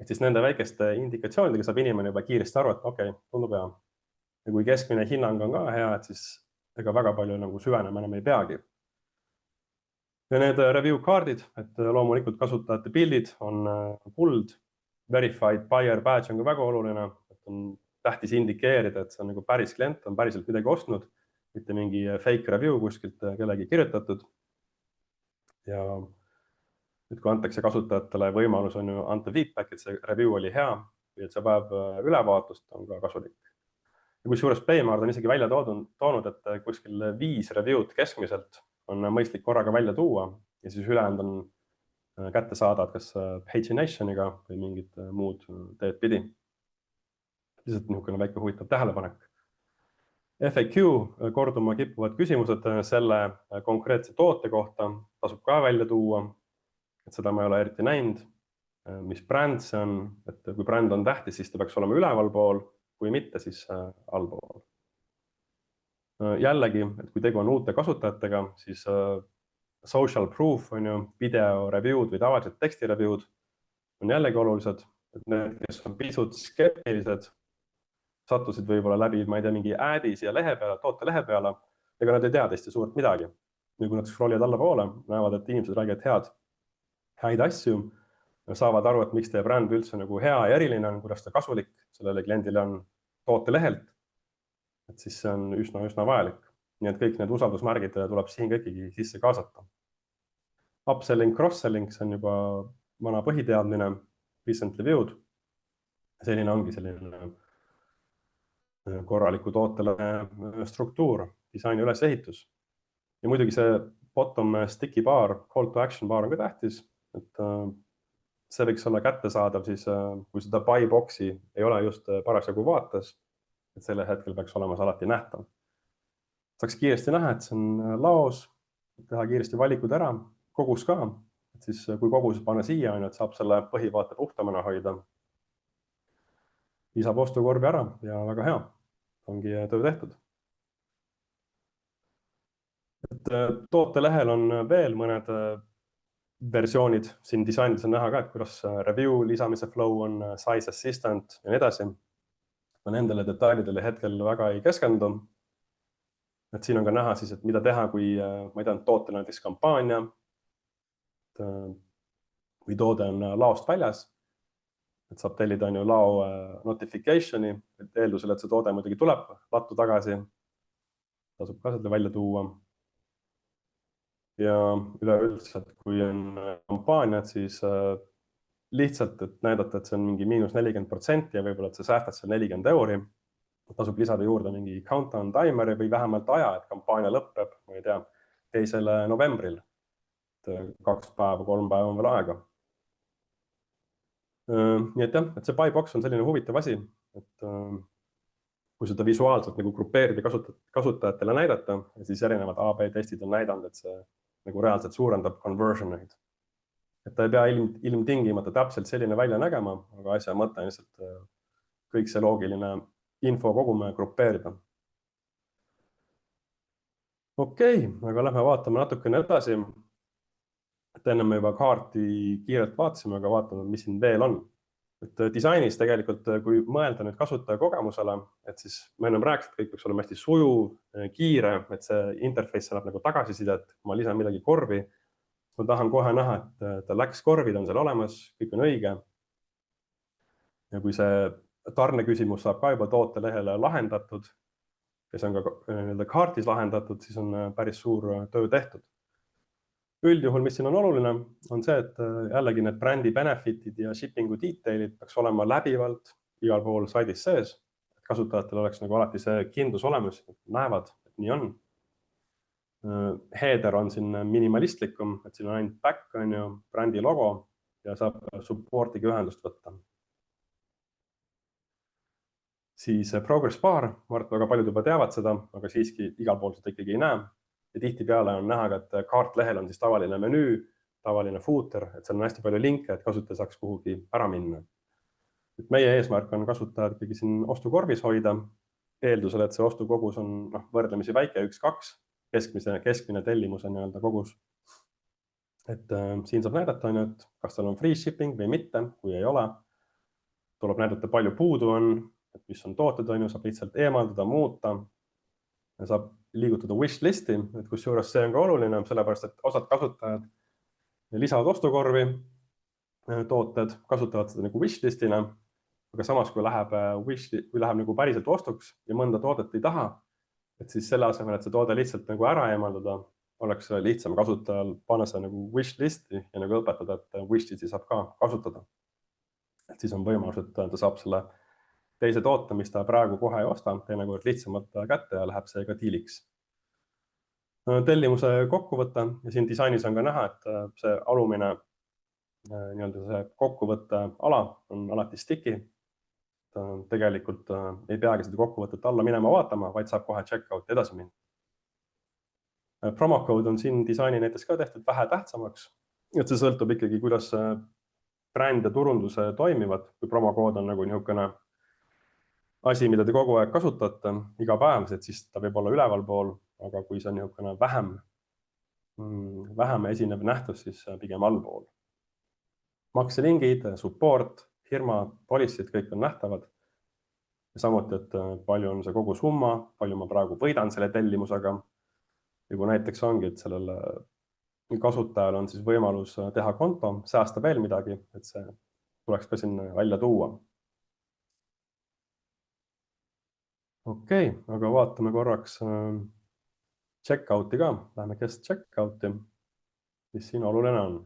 Et siis nende väikeste indikatsioonidega saab inimene juba kiiresti aru, et okei, tundub hea. Ja kui keskmine hinnang on ka hea, et siis ega väga palju nagu süvenema enam ei peagi. Ja need review kaardid, et loomulikult kasutajate pildid on kuld, verified buyer badge on ka väga oluline, et on tähtis indikeerida, et see on nagu päris klient, on päriselt midagi ostnud, mitte mingi fake review kuskilt kellegi kirjutatud. Ja nüüd kui antakse kasutajatele võimalus on ju anda feedback, et see review oli hea või et see vajab ülevaatust, on ka kasulik. Ja kui suures Paymard on isegi välja toonud, et kuskil 5 review'd keskmiselt on mõistlik korraga välja tuua ja siis ülejäänud on kätte saada, kas paginationiga või mingid muud teed pidi. Lihtsalt niisugune väike huvitav tähelepanek. FAQ, korduma kippuvad küsimused selle konkreetse toote kohta tasub ka välja tuua, et seda ma ei ole eriti näinud, mis bränd see on, et kui bränd on tähtis, siis ta peaks olema ülevalpool, kui mitte, siis allpool. Jällegi, et kui tegu on uute kasutajatega, siis social proof on ju, video review'd või tavalised teksti review'd on jällegi olulised. Et need, kes on pisut skeptilised, sattusid võib-olla läbi, ma ei tea, mingi ad'i siia lehe peale, toote lehe peale, ega nad ei tea teist suurt midagi. Nüüd, kui nad scrollivad allapoole, näevad, et inimesed räägivad häid asju, saavad aru, et miks teie bränd üldse nagu hea ja eriline on, kuidas ta kasulik sellele kliendile on toote lehelt. Et siis see on üsna vajalik. Nii et kõik need usaldusmärgid tuleb siin kõikigi sisse kaasata. Upselling, cross-selling, see on juba vana põhiteadmine, recently viewed. Selline ongi selline korraliku tootele struktuur, disaini ülesehitus. Ja muidugi see bottom sticky bar, call to action bar on ka tähtis, et see võiks olla kättesaadav siis, kui seda buy box'i ei ole just parasjagu vaates, et selle hetkel peaks olema alati nähtav. Saaks kiiresti näha, et see on laos, teha kiiresti valikud ära, kogus ka, et siis kui kogus panna siia, et saab selle põhivaate puhtamana hoida. Lisab ostukorvi ära ja väga hea, ongi töö tehtud. Et toote lehel on veel mõned versioonid, siin disainis on näha ka, et kuidas review lisamise flow on, size assistant ja nii edasi. Ma nendele detailidele hetkel väga ei keskendu. Et siin on ka näha siis, et mida teha, kui ma ei tea, tootel näiteks kampaania või toode on laost väljas, et saab tellida on ju lao notificationi, et eeldusel, et see toode muidugi tuleb lattu tagasi, tasub ka seda välja tuua. Ja üleüldse, et kui on kampaaniad, siis lihtsalt, et näidata, et see on mingi -40% ja võib-olla, et sa säästad seal 40 €, tasub lisada juurde mingi countdown timeri või vähemalt aja, et kampaania lõpeb, ma ei tea, 2. novembril. 2 päeva, 3 päeva on veel aega. Nii et jah, et see buy box on selline huvitav asi, et kui seda visuaalselt nagu grupeerida kasutajatele näidata, siis erinevad AB testid on näidanud, et see nagu reaalselt suurendab conversioneid. Et ta ei pea ilmtingimata täpselt selline välja nägema, aga asja mõte on lihtsalt kõik see loogiline info kogume grupeerida. Okei, aga lähme vaatame natukene edasi. Et enne me juba kaarti kiirelt vaatasime, aga vaatame, mis siin veel on. Et disainis tegelikult, kui mõelda nüüd kasutaja kogemusele, et siis ma ennem rääkisin, et kõik peaks olema hästi sujuv, kiire, et see interface annab nagu tagasisidet, ma lisan midagi korvi. Ma tahan kohe näha, et ta läks korvid, on seal olemas, kõik on õige. Ja kui see tarneküsimus saab ka juba tootelehele lahendatud, ja see on ka kaartis lahendatud, siis on päris suur töö tehtud. Üldjuhul, mis siin on oluline, on see, et jällegi need brändi benefitid ja shippingu detailid peaks olema läbivalt igal pool saidis sees, et kasutajatel oleks nagu alati see kindlus olemas, et näevad, et nii on. Header on siin minimalistlikum, et siin on ainult back, on ju, brändi logo ja saab supportiga ühendust võtta. Siis progress bar, ma arvan, et väga paljud juba teavad seda, aga siiski igal pool seda ikkagi ei näe. Ja tihtipeale on näha, et kaartlehel on siis tavaline menüü, tavaline footer, et seal on hästi palju linke, et kasutaja saaks kuhugi ära minna. Et meie eesmärk on kasutajad ikkagi siin ostukorvis hoida, eeldusel, et see ostukogus on võrdlemisi väike 1-2, keskmine tellimuse nii-öelda kogus. Et siin saab näidata, et kas tal on free shipping või mitte, kui ei ole. Tuleb näidata, palju puudu on, et mis on tooted, saab lihtsalt eemaldada, muuta. Ja saab liigutada wishlisti, et kus juures see on ka oluline, sellepärast, et osad kasutajad lisavad ostukorvi tooted, kasutavad seda nagu wishlistina, aga samas, kui läheb nagu päriselt ostuks ja mõnda toodet ei taha, et siis selle asemel, et see toode lihtsalt nagu ära eemaldada, oleks lihtsam kasutajal panna seda nagu wishlisti ja nagu õpetada, et wishlisti saab ka kasutada. Et siis on võimalus, et ta saab selle teise toote, mis ta praegu kohe ei osta, teinekord lihtsamalt kätte ja läheb see ka diiliks. Tellimuse kokkuvõte ja siin disainis on ka näha, et see alumine see kokkuvõtte ala on alati sticky. Tegelikult ei peagi seda kokkuvõtet alla minema vaatama, vaid saab kohe checkout edasi minna. Promocode on siin disaini näiteks ka tehtud vähe tähtsamaks, et see sõltub ikkagi, kuidas bränd ja turundus toimivad, kui promokood on nagu niisugune asi, mida te kogu aeg kasutate iga päev, et siis ta võib olla ülevalpool, aga kui see on niisugune vähem esinev nähtus, siis pigem allpool. Makselingid, support, firma, policy'd, kõik on nähtavad. Ja samuti, et palju on see kogu summa, palju ma praegu võidan selle tellimusega. Ja kui näiteks ongi, et sellel kasutajal on siis võimalus teha konto, säästa veel midagi, et see tuleks ka siin välja tuua. Okei, aga vaatame korraks checkout'i ka. Läheme guest checkout'i, mis siin oluline on.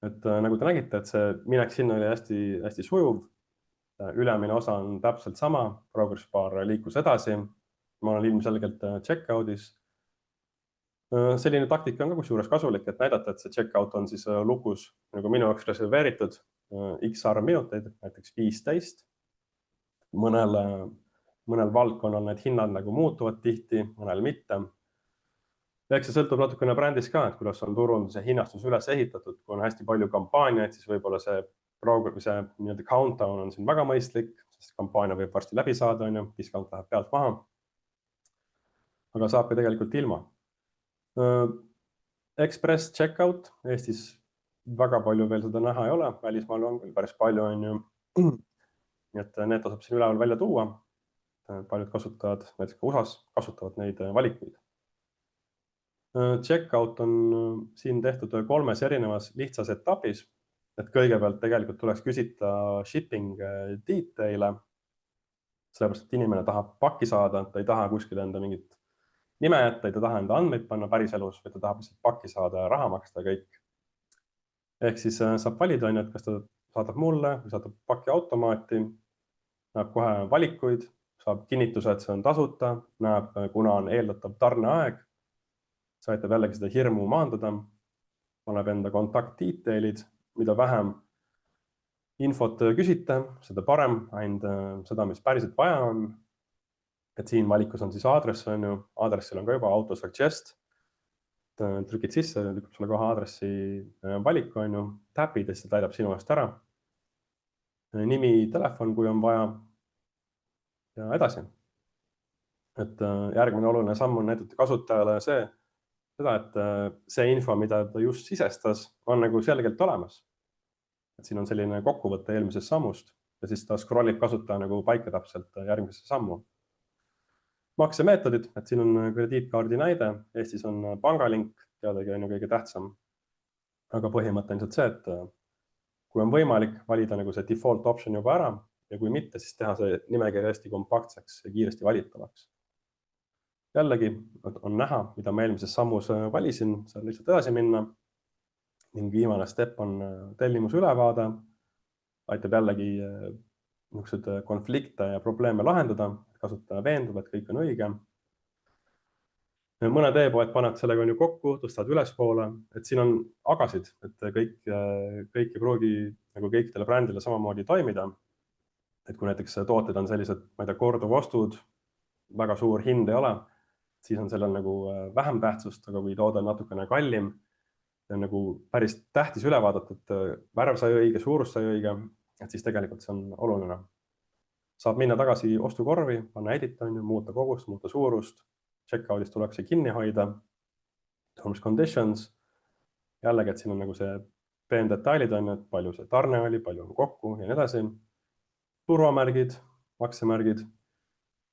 Et nagu te nägite, et see minek sinna oli hästi sujuv. Ülemine osa on täpselt sama, progress bar liikus edasi. Ma olen ilmselgelt checkout'is. Selline taktika on ka kusjuures kasulik, et näidata, et see checkout on siis lukus nagu minu jaoks reserveeritud X arv minuteid, näiteks 15. Mõnel valdkonnal need hinnad nagu muutuvad tihti, mõnel mitte. Eks see sõltub natukene brändis ka, et kuidas on turunduse hinnastus üles ehitatud. Kui on hästi palju kampaaniaid, siis võib-olla see countdown on siin väga mõistlik, sest kampaania võib varsti läbi saada, discount läheb pealt maha. Aga saab ka tegelikult ilma. Express checkout, Eestis väga palju veel seda näha ei ole, välismaal on päris palju. Nii et need tasub siin üleval välja tuua. Paljud kasutajad, näiteks ka USAs, kasutavad neid valikuid. Checkout on siin tehtud 3 erinevas lihtsas etapis, et kõigepealt tegelikult tuleks küsida shipping detail'e, sellepärast, et inimene tahab pakki saada, ta ei taha kuskil enda mingit nime jätta, ta ei taha enda andmeid panna päriselus, või ta tahab lihtsalt pakki saada ja raha maksta kõik. Ehk siis saab valida, et kas ta saadab mulle või saadab pakki automaati, näeb kohe valikuid, saab kinnituse, et see on tasuta, näeb, kuna on eeldatav tarneaeg, see aitab jällegi seda hirmu maandada, paneb enda kontakt detail'id, mida vähem infot küsite, seda parem, ainult seda, mis päriselt vaja on. Et siin valikus on siis aadress, aadressil on ka juba autosuggest, trükid sisse, lükkab sulle kohe aadressi valiku, täpid ja see täidab sinu eest ära. Nimi, telefon, kui on vaja ja edasi. Et järgmine oluline samm on näidata kasutajale seda, et see info, mida ta just sisestas, on nagu selgelt olemas. Et siin on selline kokkuvõte eelmisest sammust ja siis ta scrollib kasutaja nagu paika täpselt järgmisesse sammu. Maksemeetodid, et siin on krediitkaardi näide, Eestis on pangalink, teadagi on kõige tähtsam. Aga põhimõte on see, et kui on võimalik valida nagu see default option juba ära ja kui mitte, siis teha see nimekiri hästi kompaktseks ja kiiresti valitavaks. Jällegi on näha, mida ma eelmises sammus valisin, saab lihtsalt edasi minna. Ning viimane step on tellimus ülevaade, aitab jällegi konflikte ja probleeme lahendada, kasutaja veendub, et kõik on õige. Mõned e-poed paned sellega on ju kokku, tõstad ülespoole, et siin on agasid, et kõik ei pruugi nagu kõikidele brändile samamoodi toimida. Et kui näiteks tooted on sellised, ma ei tea, korduvostud, väga suur hind ei ole, siis on sellel nagu vähem tähtsust, aga kui toode on natukene kallim, on nagu päris tähtis üle vaadata, et värv sai õige, suurus sai õige, et siis tegelikult see on oluline. Saab minna tagasi ostukorvi, panna edit, muuta kogust, muuta suurust, checkout'ist tuleks see kinni hoida, terms conditions, jällegi, et siin on nagu see peendetailid, et palju see tarne oli, palju on kokku ja nii edasi, turvamärgid, maksemärgid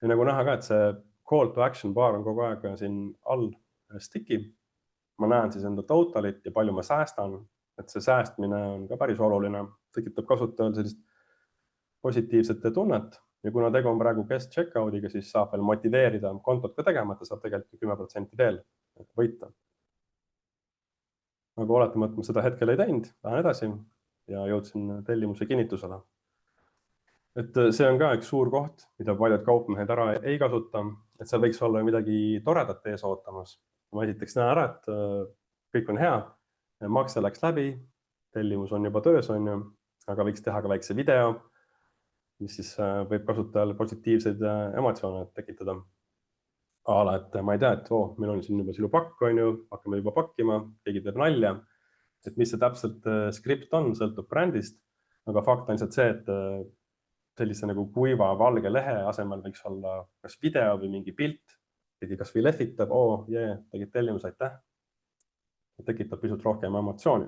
ja nagu näha ka, et see call to action bar on kogu aeg siin all sticky. Ma näen siis enda totalit ja palju ma säästan, et see säästmine on ka päris oluline, tekitab kasutajal sellist positiivset tunnet ja kuna tegu on praegu guest checkout'iga, siis saab veel motiveerida kontot ka tegema, et ta saab tegelikult 10% veel võita. Aga oletame, et ma seda hetkel ei teinud, lähen edasi ja jõudsin tellimuse kinnitusele. Et see on ka üks suur koht, mida paljud kaupmehed ära ei kasuta, et seal võiks olla midagi toredat ees ootamas. Ma esiteks näen ära, et kõik on hea, makse läks läbi, tellimus on juba töös, aga võiks teha ka väikse video, mis siis võib kasutajale positiivseid emotsioone tekitada. Ala, et ma ei tea, et meil on siin juba sinu pakk, hakkame juba pakkima, keegi teeb nalja, et mis see täpselt skript on, sõltub brändist, aga fakt on see, et sellise nagu kuiva valge lehe asemel võiks olla kas video või mingi pilt, keegi kas või lehvitab, tegid tellimus, aitäh. Tekitab pisut rohkem emotsiooni.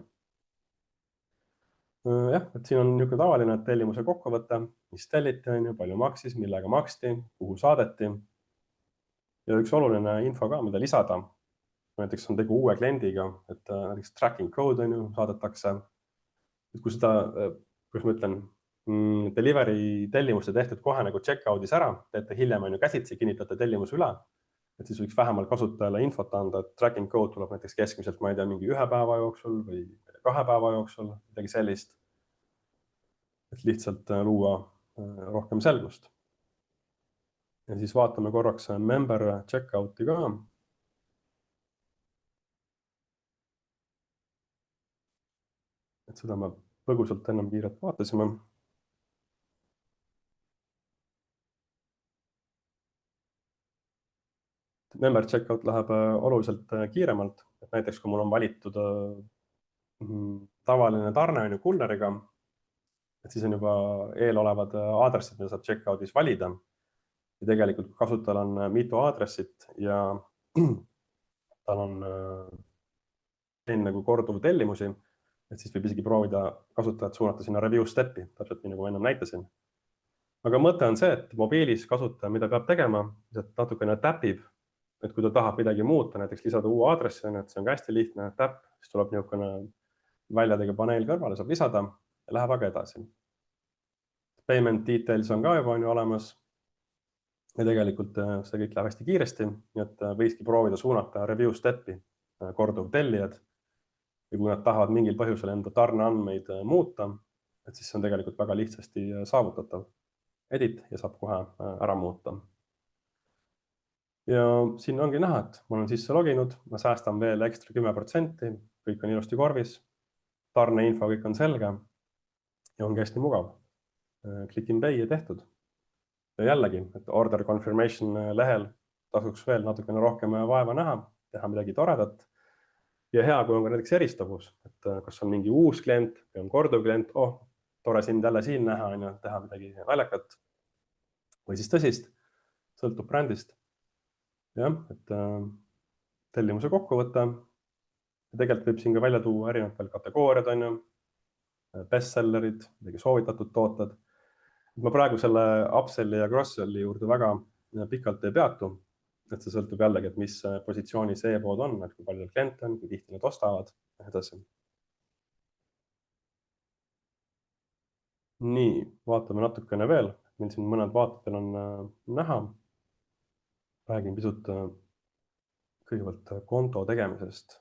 Jah, et siin on niisugune tavaline tellimuse kokkuvõte, mis telliti, palju maksis, millega maksti, kuhu saadeti. Ja üks oluline info ka, mida lisada. Näiteks on tegu uue kliendiga, et näiteks tracking code saadetakse. Kui seda, kuidas ma ütlen, delivery tellimuste tehtud kohe nagu checkout'is ära, teete hiljem käsitsi, kinnitate tellimuse üle, et siis võiks vähemalt kasutajale infot anda, et tracking code tuleb näiteks keskmiselt, ma ei tea, mingi 1 päeva jooksul või 2 päeva jooksul, midagi sellist, et lihtsalt luua rohkem selgust. Ja siis vaatame korraks member checkout'i ka. Et seda me põgusalt ennem kiirelt vaatasime. Member checkout läheb oluliselt kiiremalt, et näiteks kui mul on valitud tavaline tarne kulleriga, et siis on juba eelolevad aadressid, mida saab checkout'is valida. Ja tegelikult kui kasutajal on mitu aadressit ja tal on nagu korduv tellimusi, et siis võib isegi proovida kasutajat suunata sinna review step'i, täpselt nii nagu ma ennem näitasin. Aga mõte on see, et mobiilis kasutaja, mida peab tegema, et natukene täpib, et kui ta tahab midagi muuta, näiteks lisada uue aadressi, et see on hästi lihtne täpp, siis tuleb niisugune väljadega paneel kõrvale, saab lisada ja läheb aga edasi. Payment details on ka juba olemas ja tegelikult see kõik läheb hästi kiiresti, nii et võikski proovida suunata review step'i korduv tellijad ja kui nad tahavad mingil põhjusel enda tarneandmeid muuta, et siis see on tegelikult väga lihtsasti saavutatav. Edit ja saab kohe ära muuta. Ja siin ongi näha, et ma olen sisse loginud, ma säästan veel ekstra 10%, kõik on ilusti korvis, tarneinfo kõik on selge ja ongi hästi mugav. Klikin pay ja tehtud. Ja jällegi, et order confirmation lehel tasuks veel natukene rohkem vaeva näha, teha midagi toredat. Ja hea, kui on ka näiteks eristavus, et kas on mingi uus klient või on korduv klient, tore sind jälle siin näha, teha midagi naljakat või siis tõsist, sõltub brändist. Jah, et tellimuse kokkuvõte. Tegelikult võib siin ka välja tuua erinevad veel kategooriad, bestsellerid, midagi soovitatud tooted. Ma praegu selle upselli ja cross-selli juurde väga pikalt ei peatu, et see sõltub jällegi, et mis positsioonis e-pood on, et kui palju kliente on, kui tihti nad ostavad ja edasi. Nii, vaatame natukene veel, meil siin mõned vaatetel on näha. Räägin pisut kõigepealt konto tegemisest.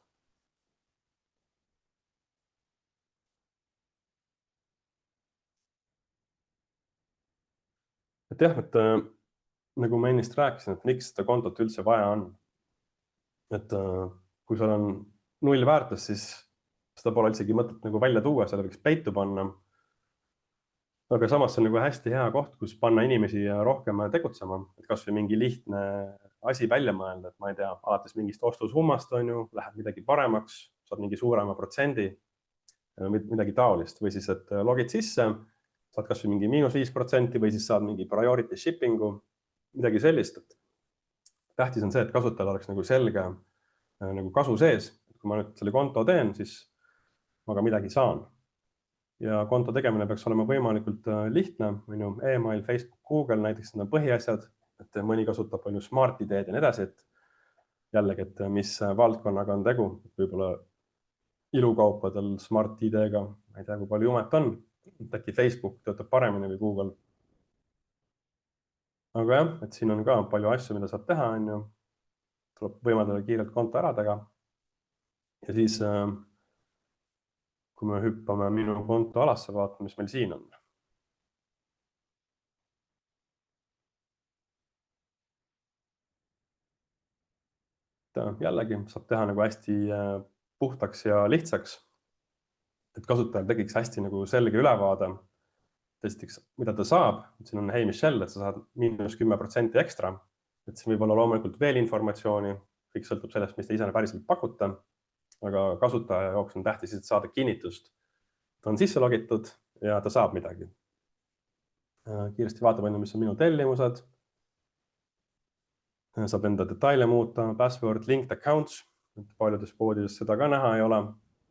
Et jah, et nagu ma ennist rääkisin, et miks seda kontot üldse vaja on. Et kui seal on 0 väärtus, siis seda pole üldsegi mõtet nagu välja tuua, selle võiks peitu panna. Aga samas see on nagu hästi hea koht, kus panna inimesi rohkem tegutsema, et kas või mingi lihtne asi välja mõelda, et ma ei tea, alates mingist ostusummast läheb midagi paremaks, saad mingi suurema protsendi, midagi taolist või siis, et logid sisse, saad kas või mingi -5% või siis saad mingi priority shippingu, midagi sellist. Et tähtis on see, et kasutajal oleks nagu selge nagu kasu sees, et kui ma nüüd selle konto teen, siis ma ka midagi saan. Ja konto tegemine peaks olema võimalikult lihtne, email, Facebook, Google, näiteks need on põhiasjad, et mõni kasutab smart ideed ja nii edasi, et jällegi, et mis valdkonnaga on tegu, võib-olla ilukaupadel smart ID-ga, ma ei tea, kui palju jumet on, äkki Facebook töötab paremini või Google. Aga jah, et siin on ka palju asju, mida saab teha, tuleb võimaldada kiirelt konto ära teha. Ja siis kui me hüppame minu konto alasse vaatama, mis meil siin on. Jällegi saab teha nagu hästi puhtaks ja lihtsaks, et kasutajal tekiks hästi nagu selge ülevaade. Esiteks, mida ta saab, siin on Hey Michelle, et sa saad -10% ekstra, et siin võib olla loomulikult veel informatsiooni, kõik sõltub sellest, mis te ise päriselt pakute. Aga kasutaja jaoks on tähtis, et saada kinnitust. Ta on sisse logitud ja ta saab midagi. kiiresti vaatab, mis on minu tellimused. Saab enda detaile muuta, password, linked accounts, paljudes poodides seda ka näha ei ole,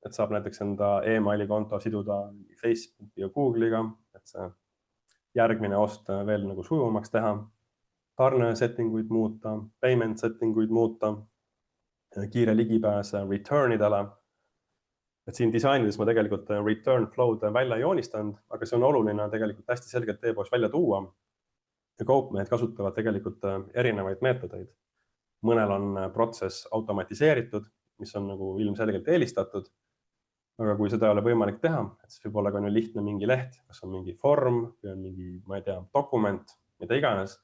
et saab näiteks enda emaili konto siduda Facebooki ja Google'iga, et see järgmine ost veel nagu sujuvamaks teha, tarne settinguid muuta, payment settinguid muuta, kiire ligipääs returnidele. Et siin disainides ma tegelikult return flow'd välja joonistanud, aga see on oluline tegelikult hästi selgelt e-poes välja tuua. Ja kaupmehed kasutavad tegelikult erinevaid meetodeid. Mõnel on protsess automatiseeritud, mis on nagu ilmselgelt eelistatud, aga kui seda ei ole võimalik teha, siis võib olla ka lihtne mingi leht, kas on mingi form või on mingi, ma ei tea, dokument, mida iganes,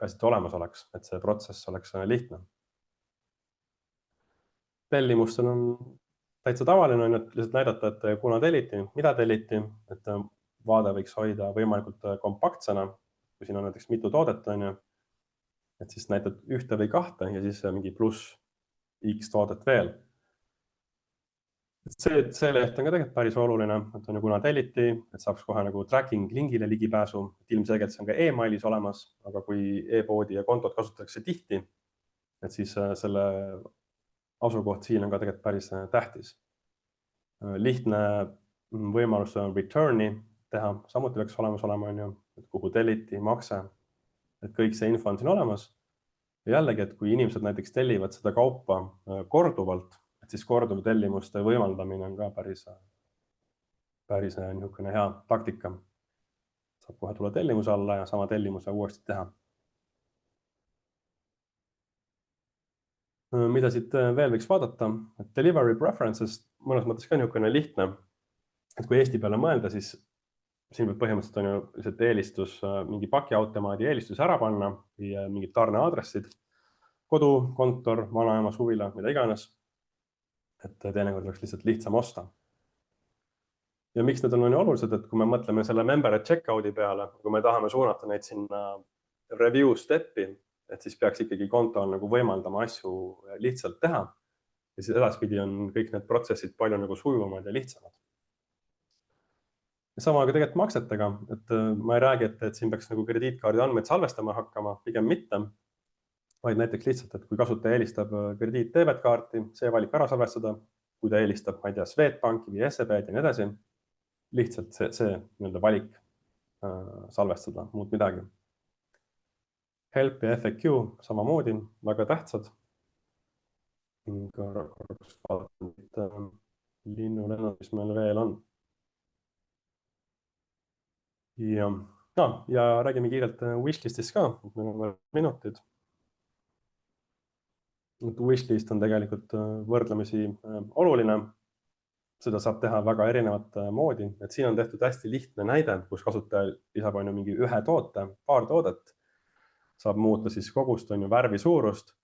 peaasi olemas oleks, et see protsess oleks lihtne. Tellimustel on täitsa tavaline, on lihtsalt näidata, et kuna telliti, mida telliti, et vaade võiks hoida võimalikult kompaktsena, kui siin on näiteks mitu toodet, et siis näitad ühte või kahte ja siis mingi pluss X toodet veel. See leht on ka tegelikult päris oluline, et on kuna telliti, et saaks kohe nagu tracking lingile ligipääsu, et ilmselgelt see on ka e-mailis olemas, aga kui e-poodi ja kontot kasutatakse tihti, et siis selle asukoht siin on ka tegelikult päris tähtis. Lihtne võimalus on return'i teha, samuti peaks olemas olema, et kuhu telliti, makse, et kõik see info on siin olemas. Ja jällegi, et kui inimesed näiteks tellivad seda kaupa korduvalt, et siis korduvtellimuste võimaldamine on ka päris niisugune hea taktika. Saab kohe tulla tellimuse alla ja sama tellimuse uuesti teha. Mida siit veel võiks vaadata, et delivery preferences mõnes mõttes ka niisugune lihtne, et kui Eesti peale mõelda, siis siin võib põhimõtteliselt on ju lihtsalt eelistus, mingi pakiautomaadi eelistus ära panna või mingid tarneaadressid, kodu, kontor, vanaema, suvila, mida iganes, et teinekord oleks lihtsalt lihtsam osta. Ja miks need on nii olulised, et kui me mõtleme selle member checkout'i peale, kui me tahame suunata neid sinna review step'i, et siis peaks ikkagi kontol nagu võimaldama asju lihtsalt teha ja siis edaspidi on kõik need protsessid palju nagu sujuvamad ja lihtsamad. Sama aga tegelikult maksetega, et ma ei räägi, et siin peaks nagu krediitkaardi andmeid salvestama hakkama, pigem mitte, vaid näiteks lihtsalt, et kui kasutaja eelistab krediit-debetkaarti, see valib ära salvestada, kui ta eelistab, ma ei tea, Swedbanki või SEB'd ja nii edasi, lihtsalt see valik salvestada, muud midagi. Help ja FAQ samamoodi, väga tähtsad. Korraks vaatan linnulennad, mis meil veel on. Ja räägime kiirelt wishlistist ka, meil on veel minutid. Wishlist on tegelikult võrdlemisi oluline. Seda saab teha väga erinevat moodi, et siin on tehtud hästi lihtne näide, kus kasutaja lisab mingi ühe toote, paar toodet, saab muuta siis kogust värvi suurust.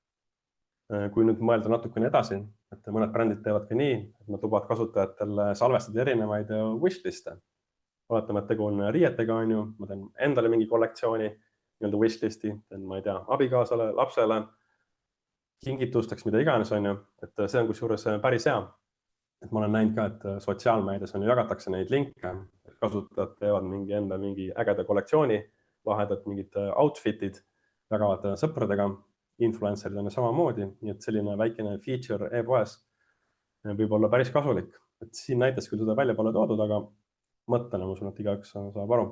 Kui nüüd mõelda natukene edasi, et mõned brändid teevad ka nii, et nad lubavad kasutajatel salvestada erinevaid wishliste. Oletame, et tegu on riietega, ma teen endale mingi kollektsiooni, wishlisti, ma ei tea, abikaasale, lapsele, kingitusteks, mida iganes, et see on kusjuures päris hea. Et ma olen näinud ka, et sotsiaalmeedias jagatakse neid linke, et kasutajad teevad mingi ägeda kollektsiooni, lahedad mingid outfitid, jagavad sõpradega, influencerid on samamoodi, nii et selline väikene feature e-poes võib olla päris kasulik. Et siin näites küll seda välja pole toodud, aga mõttena, ma usun, et igaüks saab aru.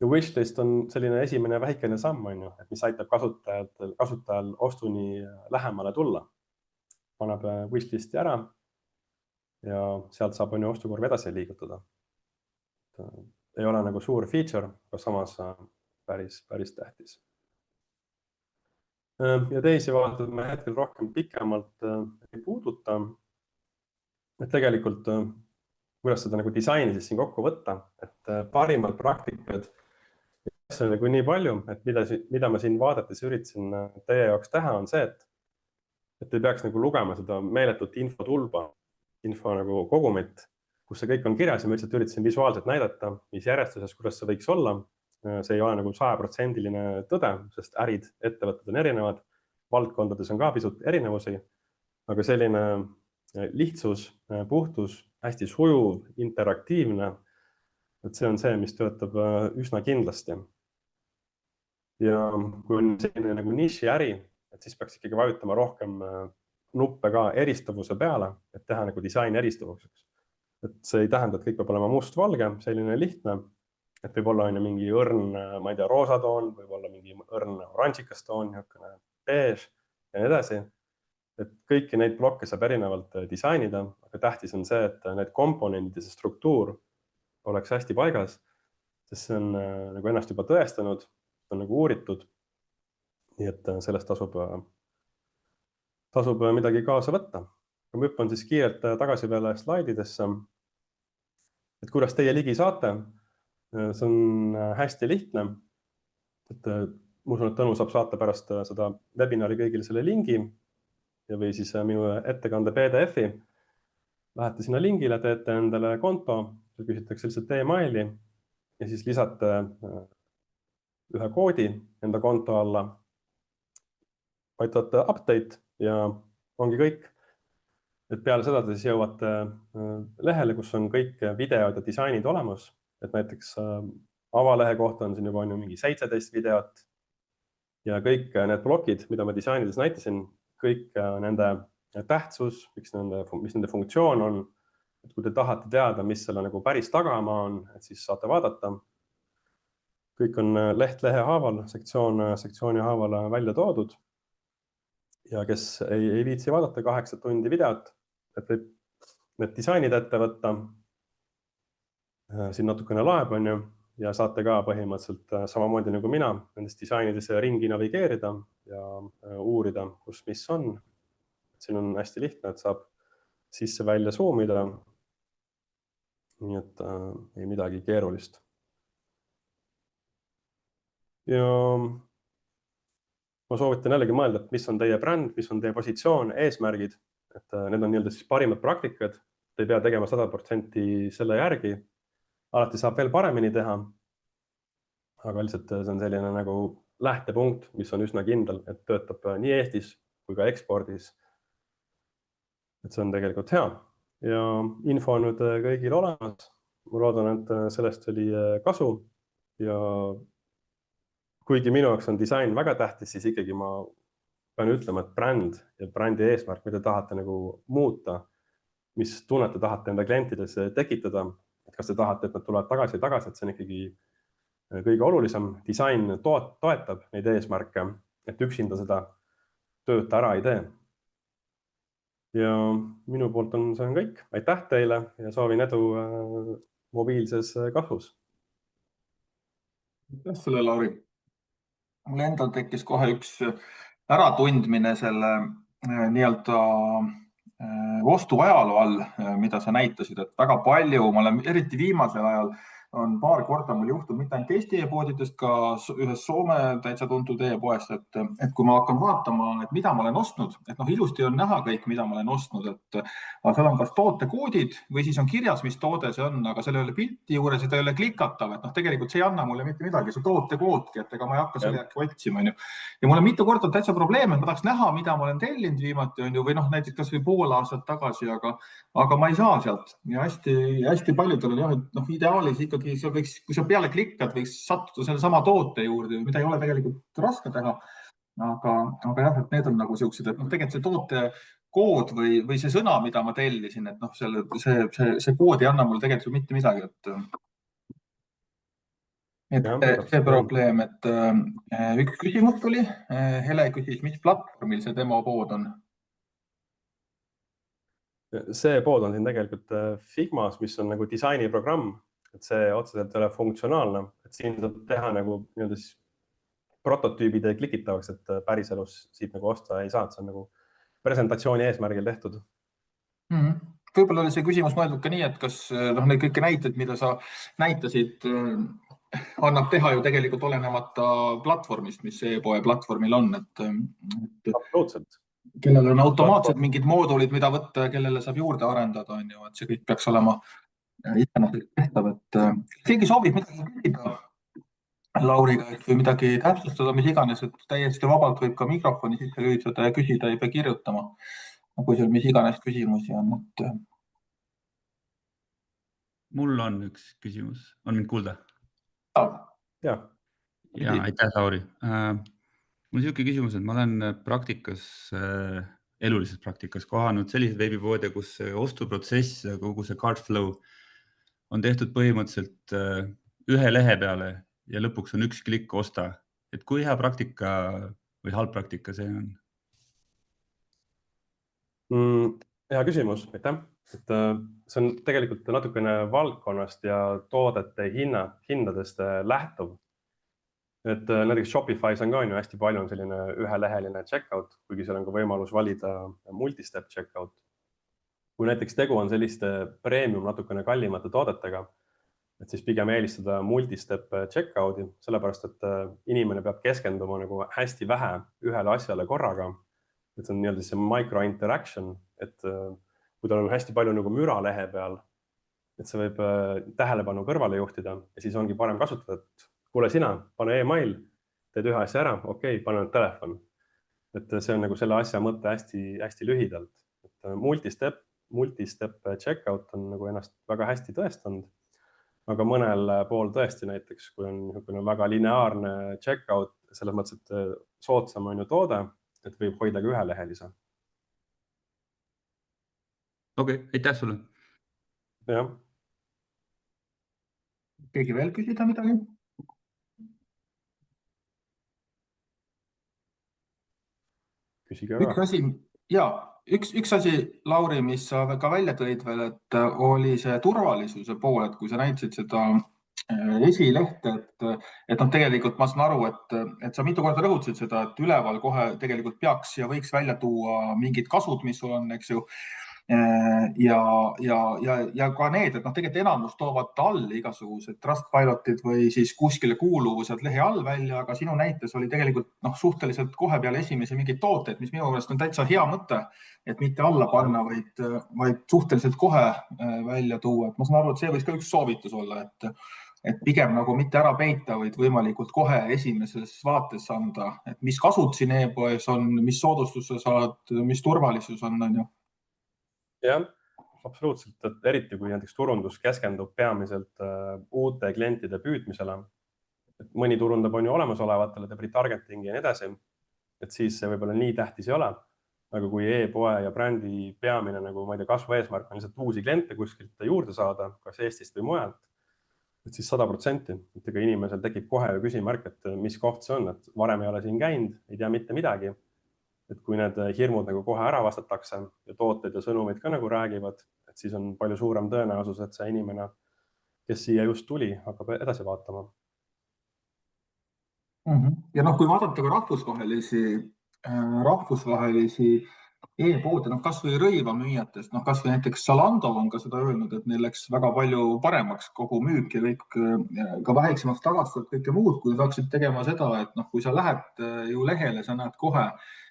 Ja wishlist on selline esimene väikene samm, et mis aitab kasutajal ostuni lähemale tulla. Paneb wishlisti ära ja sealt saab ostukorvi edasi liigutada. Ei ole nagu suur feature, aga samas päris tähtis. Ja teisi vaadatud me hetkel rohkem pikemalt ei puuduta. Et tegelikult kuidas seda nagu disaini siis siin kokku võtta, et parimad praktikad on nagu nii palju, et mida ma siin vaadates üritasin teie jaoks teha, on see, et ei peaks nagu lugema seda meeletut infotulba, info nagu kogumit, kus see kõik on kirjas ja ma üritasin visuaalselt näidata, mis järjestuses, kuidas see võiks olla. See ei ole nagu 100% tõde, sest ärid, ettevõtted on erinevad, valdkondades on ka pisut erinevusi, aga selline lihtsus, puhtus, hästi sujuv, interaktiivne et see on see, mis töötab üsna kindlasti. Ja kui on selline nagu nišiäri, et siis peaks ikkagi vajutama rohkem nuppe ka eristavuse peale, et teha nagu disaini eristavuseks. Et see ei tähenda, et kõik peab olema must-valge, selline lihtne, et võib olla mingi õrn, ma ei tea, roosatoon, võib olla mingi õrn oranžikas toon, beež ja nii edasi. Et kõiki neid blokke saab erinevalt disainida, aga tähtis on see, et need komponendid ja see struktuur oleks hästi paigas, sest see on nagu ennast juba tõestanud, on nagu uuritud. Nii et sellest tasub midagi kaasa võtta. Ma hüppan siis kiirelt tagasi peale slaididesse, et kuidas teie ligi saate. See on hästi lihtne. Et ma usun, et Tõnu saab saata pärast seda webinari kõigile selle lingi või siis minu ettekande PDF-i. Lähete sinna lingile, teete endale konto, küsitakse lihtsalt emaili ja siis lisate ühe koodi enda konto alla, vajutate update ja ongi kõik. Et peale seda te siis jõuate lehele, kus on kõik videod ja disainid olemas. Et näiteks avalehe kohta on siin juba mingi 17 videot ja kõik need blokid, mida ma disainides näitasin, kõik nende tähtsus, mis nende funktsioon on. Et kui te tahate teada, mis selle nagu päris tagamaa on, et siis saate vaadata. Kõik on lehe haaval, sektsiooni haaval välja toodud. Ja kes ei viitsi vaadata 8 tundi videot, et võib need disainid ette võtta. Siin natukene laeb on ju ja saate ka põhimõtteliselt samamoodi nagu mina nendes disainides ringi navigeerida ja uurida, kus mis on. Siin on hästi lihtne, et saab sisse välja zoomida. Nii et ei midagi keerulist. Ja ma soovitan jällegi mõelda, et mis on teie bränd, mis on teie positsioon, eesmärgid. Et need on siis parimad praktikad. Te ei pea tegema 100% selle järgi. Alati saab veel paremini teha. Aga lihtsalt see on selline nagu lähtepunkt, mis on üsna kindel, et töötab nii Eestis kui ka ekspordis. Et see on tegelikult hea. Ja info on nüüd kõigil olemas. Ma loodan, et sellest oli kasu. Ja kuigi minu jaoks on disain väga tähtis, siis ikkagi ma pean ütlema, et bränd ja brändi eesmärk, mida tahate nagu muuta, mis tunnet te tahate enda klientides tekitada, et kas te tahate, et nad tulevad tagasi, et see on ikkagi kõige olulisem. Disain toetab neid eesmärke, et üksinda seda tööd ära ei tee. Ja minu poolt see on kõik. Aitäh teile ja soovin edu mobiilses kasvus. Aitäh sulle, Lauri. Mul endal tekkis kohe üks äratundmine selle nii-öelda ostuajaloo all, mida sa näitasid, et väga palju, ma olen eriti viimasel ajal on paar korda mul juhtunud mitte ainult Eesti e-poodidest, ka ühes Soome täitsa tuntud e-poest, et kui ma hakkan vaatama, et mida ma olen ostnud, et ilusti on näha kõik, mida ma olen ostnud, et seal on kas tootekoodid või siis on kirjas, mis toode see on, aga selle ei ole pilti juures ja ta ei ole klikatav, et tegelikult see ei anna mulle mitte midagi, see tootekoodki, et ega ma ei hakka selle järgi otsima. Ja mul on mitu korda täitsa probleeme, et ma tahaks näha, mida ma olen tellinud viimati, või näiteks kas või pool aastat tagasi, aga ma ei saa sealt. Ja hästi paljudel on jah, et ideaalis ikkagi kui sa peale klikkad, võiks sattuda selle sama toote juurde, mida ei ole tegelikult raske teha. Aga jah, et need on nagu sellised, et tegelikult see toote kood või see sõna, mida ma tellisin, et see kood ei anna mulle tegelikult mitte midagi. See probleem, et üks küsimus tuli. Hele küsis, mis platvormil see demo pood on? See pood on siin tegelikult Figmas, mis on nagu disainiprogramm, et see otseselt ei ole funktsionaalne, et siin saab teha nagu prototüübide klikitavaks, et päriselus siit nagu osta ei saa, et see on nagu presentatsiooni eesmärgil tehtud. Võib-olla oli see küsimus mõeldud ka nii, et kas need kõiki näited, mida sa näitasid, annab teha ju tegelikult olenemata platvormist, mis e-poe platvormil on. Absoluutselt. Kellel on automaatselt mingid moodulid, mida võtta ja kellele saab juurde arendada, et see kõik peaks olema iseenesest tehtav, et keegi soovib midagi küsida Lauriga või midagi täpsustada, mis iganes, et täiesti vabalt võib ka mikrofoni sisse lülitada ja küsida, ei pea kirjutama, kui seal mis iganes küsimusi on. Mul on üks küsimus. On mind kuulda? Ja, Ja aitäh, Lauri. Mul on selline küsimus, et ma olen praktikas, elulises praktikas kohanud selliseid veebipoode, kus ostuprotsess ja kogu see cart flow on tehtud põhimõtteliselt ühe lehe peale ja lõpuks on üks klikk osta. Et kui hea praktika või halb praktika see on? hea küsimus, aitäh. See on tegelikult natukene valdkonnast ja toodete hindadest lähtuv. Näiteks Shopify's on ka hästi palju selline üheleheline checkout, kuigi seal on ka võimalus valida multistep checkout. Kui näiteks tegu on selliste premium natukene kallimate toodetega, et siis pigem eelistada multistep checkout'i, sellepärast et inimene peab keskenduma nagu hästi vähe ühele asjale korraga. Et see on nii-öelda see micro interaction, et kui tal on hästi palju nagu müra lehe peal, et see võib tähelepanu kõrvale juhtida ja siis ongi parem kasutada, et kuule sina, pane e-mail, teed ühe asja ära, okei, pane nüüd telefon. Et see on nagu selle asja mõte hästi lühidalt. Multistep checkout on nagu ennast väga hästi tõestanud, aga mõnel pool tõesti näiteks, kui on väga lineaarne checkout, selles mõttes, et soodsam on ju toode, et võib hoida ka ühelehelise. Okei, aitäh sulle. Jah. Keegi veel küsida midagi? Küsige aga. Üks asi, Lauri, mis sa ka välja tõid veel, et oli see turvalisuse pool, et kui sa näitasid seda esilehte, et tegelikult ma saan aru, et sa mitu korda rõhutasid seda, et üleval kohe tegelikult peaks ja võiks välja tuua mingid kasud, mis sul on, eks ju. Ja ka need, et tegelikult enamus toovad all igasugused Trustpilotid või siis kuskile kuuluvused lehe all välja, aga sinu näites oli tegelikult suhteliselt kohe peale esimesi mingeid tooteid, mis minu meelest on täitsa hea mõte, et mitte alla panna, vaid suhteliselt kohe välja tuua. Et ma saan aru, et see võiks ka üks soovitus olla, et pigem nagu mitte ära peita, vaid võimalikult kohe esimeses vaates anda, et mis kasud siin e-poes on, mis soodustuse saad, mis turvalisus on ju. Jah, absoluutselt, et eriti kui näiteks turundus keskendub peamiselt uute klientide püüdmisele, et mõni turundab on ju olemasolevatele, teeb retargetingi ja nii edasi, et siis see võib-olla nii tähtis ei ole, aga kui e-poe ja brändi peamine nagu, ma ei tea, kasvu eesmärk on lihtsalt uusi kliente kuskilt juurde saada, kas Eestist või mujalt, et siis 100%, et ega inimesel tekib kohe küsimärk, et mis koht see on, et varem ei ole siin käinud, ei tea mitte midagi. Et kui need hirmud nagu kohe ära vastatakse ja tooted ja sõnumid ka nagu räägivad, et siis on palju suurem tõenäosus, et see inimene, kes siia just tuli, hakkab edasi vaatama. Ja kui vaadata ka rahvusvahelisi e-poode, kas või rõivamüüjatest, kas või näiteks Zalando on ka seda öelnud, et neil läks väga palju paremaks kogu müük ja kõik ka väiksemaks tagastused, kõike muud, kui saaksid tegema seda, et kui sa lähed ju lehele, sa näed kohe,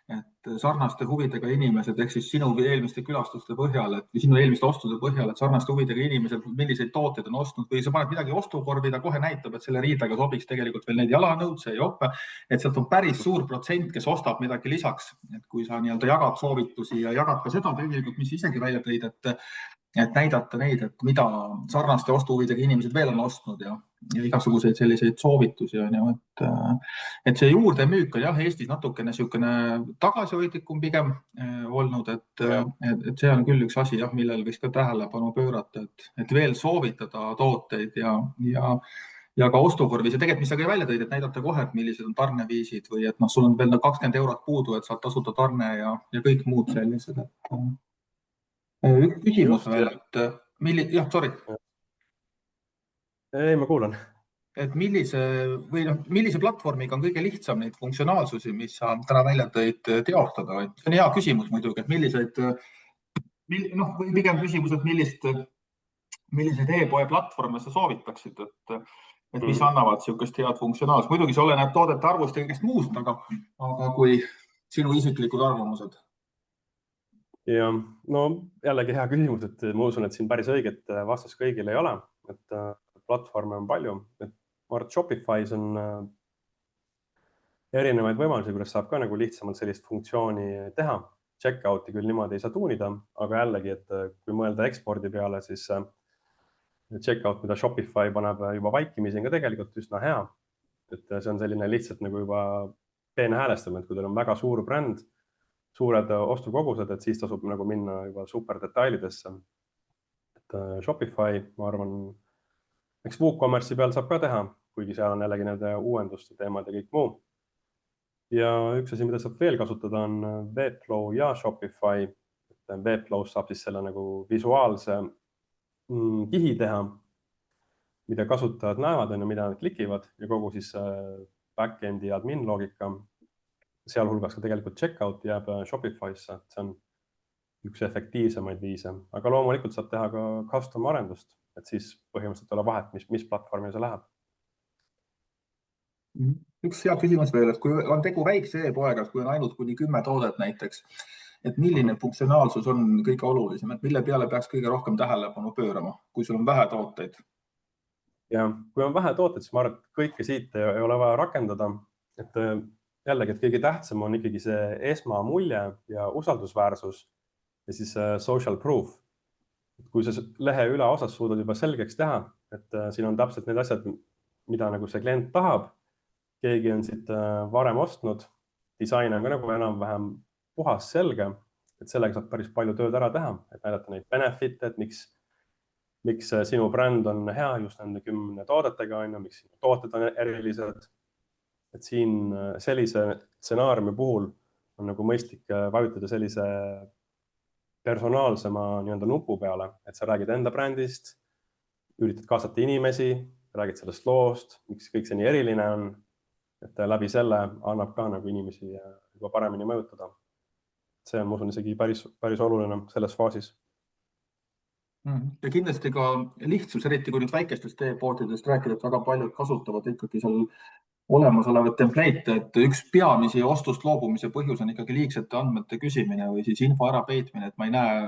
et sarnaste huvidega inimesed, ehk siis sinu eelmiste külastuste põhjal, et sinu eelmiste ostude põhjal, et sarnaste huvidega inimesed, milliseid tooteid on ostnud või sa paned midagi ostukorvi, ta kohe näitab, et selle riidega sobiks tegelikult veel neid jalanõudse ja jope, et sealt on päris suur protsent, kes ostab midagi lisaks, et kui sa nii-öelda jagad soovitusi ja jagad ka seda tegelikult, mis isegi välja tõid, et näidata neid, et mida sarnaste ostuhuvidega inimesed veel on ostnud ja igasuguseid selliseid soovitusi on ju, et see juurdemüük on jah, Eestis natukene niisugune tagasihoidlikum pigem olnud, et see on küll üks asi jah, millel võiks ka tähelepanu pöörata, et veel soovitada tooteid ja ka ostukorvis ja tegelikult, mis sa ka välja tõid, et näidata kohe, et millised on tarneviisid või et sul on veel 20 eurot puudu, et saad tasuta tarne ja kõik muud sellised, üks küsimus veel, et sorry. Ei, ma kuulan. Et millise platvormiga on kõige lihtsam neid funktsionaalsusi, mis sa täna välja tõid, teostada? See on hea küsimus muidugi, et või pigem küsimus, et milliseid e-poe platvorme sa soovitaksid, et mis annavad niisugust head funktsionaalsust. Muidugi see oleneb toodete arvust ja kõigest muust, aga kui sinu isiklikud arvamused? Ja, no jällegi hea küsimus, et ma usun, et siin päris õiget vastus kõigil ei ole, et platvorme on palju, et Shopify's on erinevaid võimalusi, kuidas saab ka nagu lihtsamalt sellist funktsiooni teha. Checkout'i küll niimoodi ei saa tuunida, aga jällegi, et kui mõelda ekspordi peale, siis checkout, mida Shopify paneb juba vaikimisi, on ka tegelikult üsna hea. Et see on selline lihtsalt nagu juba peenhäälestamine, et kui teil on väga suur bränd, suured ostukogused, et siis tasub nagu minna juba super detailidesse. Et Shopify, ma arvan, eks WooCommerce'i peal saab ka teha, kuigi seal on jällegi need uuenduste teemad ja kõik muu. Ja üks asi, mida saab veel kasutada, on Webflow ja Shopify. Webflow saab siis selle nagu visuaalse kihi teha, mida kasutajad näevad, mida nad klikivad ja kogu siis back-endi admin loogika, sealhulgas ka tegelikult checkout jääb Shopify'sse. See on üks efektiivsemaid viise, aga loomulikult saab teha ka custom arendust, et siis põhimõtteliselt ei ole vahet, mis platvormi see läheb. Üks hea küsimus veel, et kui on tegu väikse e-poega, kui on ainult kuni 10 toodet näiteks, et milline funktsionaalsus on kõige olulisem, et mille peale peaks kõige rohkem tähelepanu pöörama, kui sul on vähe tooteid? Ja kui on vähe tooteid, siis ma arvan, et kõike siit ei ole vaja rakendada. Et jällegi, et kõige tähtsam on ikkagi see esmamulje ja usaldusväärsus ja siis social proof. Kui sa lehe üleosas suudad juba selgeks teha, et siin on täpselt need asjad, mida nagu see klient tahab, keegi on siit varem ostnud, disain on ka nagu enam-vähem puhas selge, et sellega saab päris palju tööd ära teha, et näidata neid benefite, et miks sinu bränd on hea just nende 10 toodetega, miks sinu tooted on erilised. Et siin sellise stsenaariumi puhul on nagu mõistlik vajutada sellise personaalsema nupu peale, et sa räägid enda brändist, üritad kaasata inimesi, räägid sellest loost, miks kõik see nii eriline on, et läbi selle annab ka nagu inimesi juba paremini mõjutada. See on, ma usun, isegi päris oluline selles faasis. Ja kindlasti ka lihtsus, eriti kui nüüd väikestest e-poodidest rääkida, et väga paljud kasutavad ikkagi seal olemasolevat template, et üks peamisi ostust loobumise põhjus on ikkagi liigsete andmete küsimine või siis info ära peitmine, et ma ei näe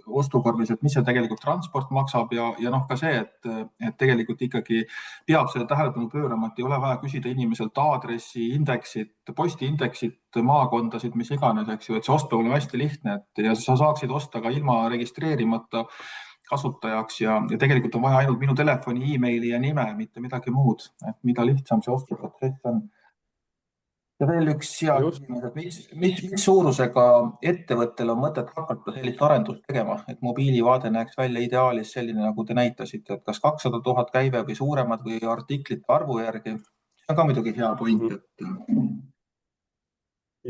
ostukorvis, et mis see tegelikult transport maksab ja ka see, et tegelikult ikkagi peab selle tähelepanu pöörama, et ei ole vaja küsida inimeselt aadressi, indeksit, postiindeksit, maakondasid, mis iganes, eks ju, et see ost peab olema hästi lihtne, et ja sa saaksid osta ka ilma registreerimata kasutajaks ja tegelikult on vaja ainult minu telefoni, e-maili ja nime, mitte midagi muud, et mida lihtsam see ostuprotsess on. Ja veel üks hea küsimus, et mis suurusega ettevõttel on mõtet hakata sellist arendust tegema, et mobiilivaade näeks välja ideaalis selline, nagu te näitasite, et kas 200 000 käive või suuremad või artiklite arvu järgi. See on ka muidugi hea point.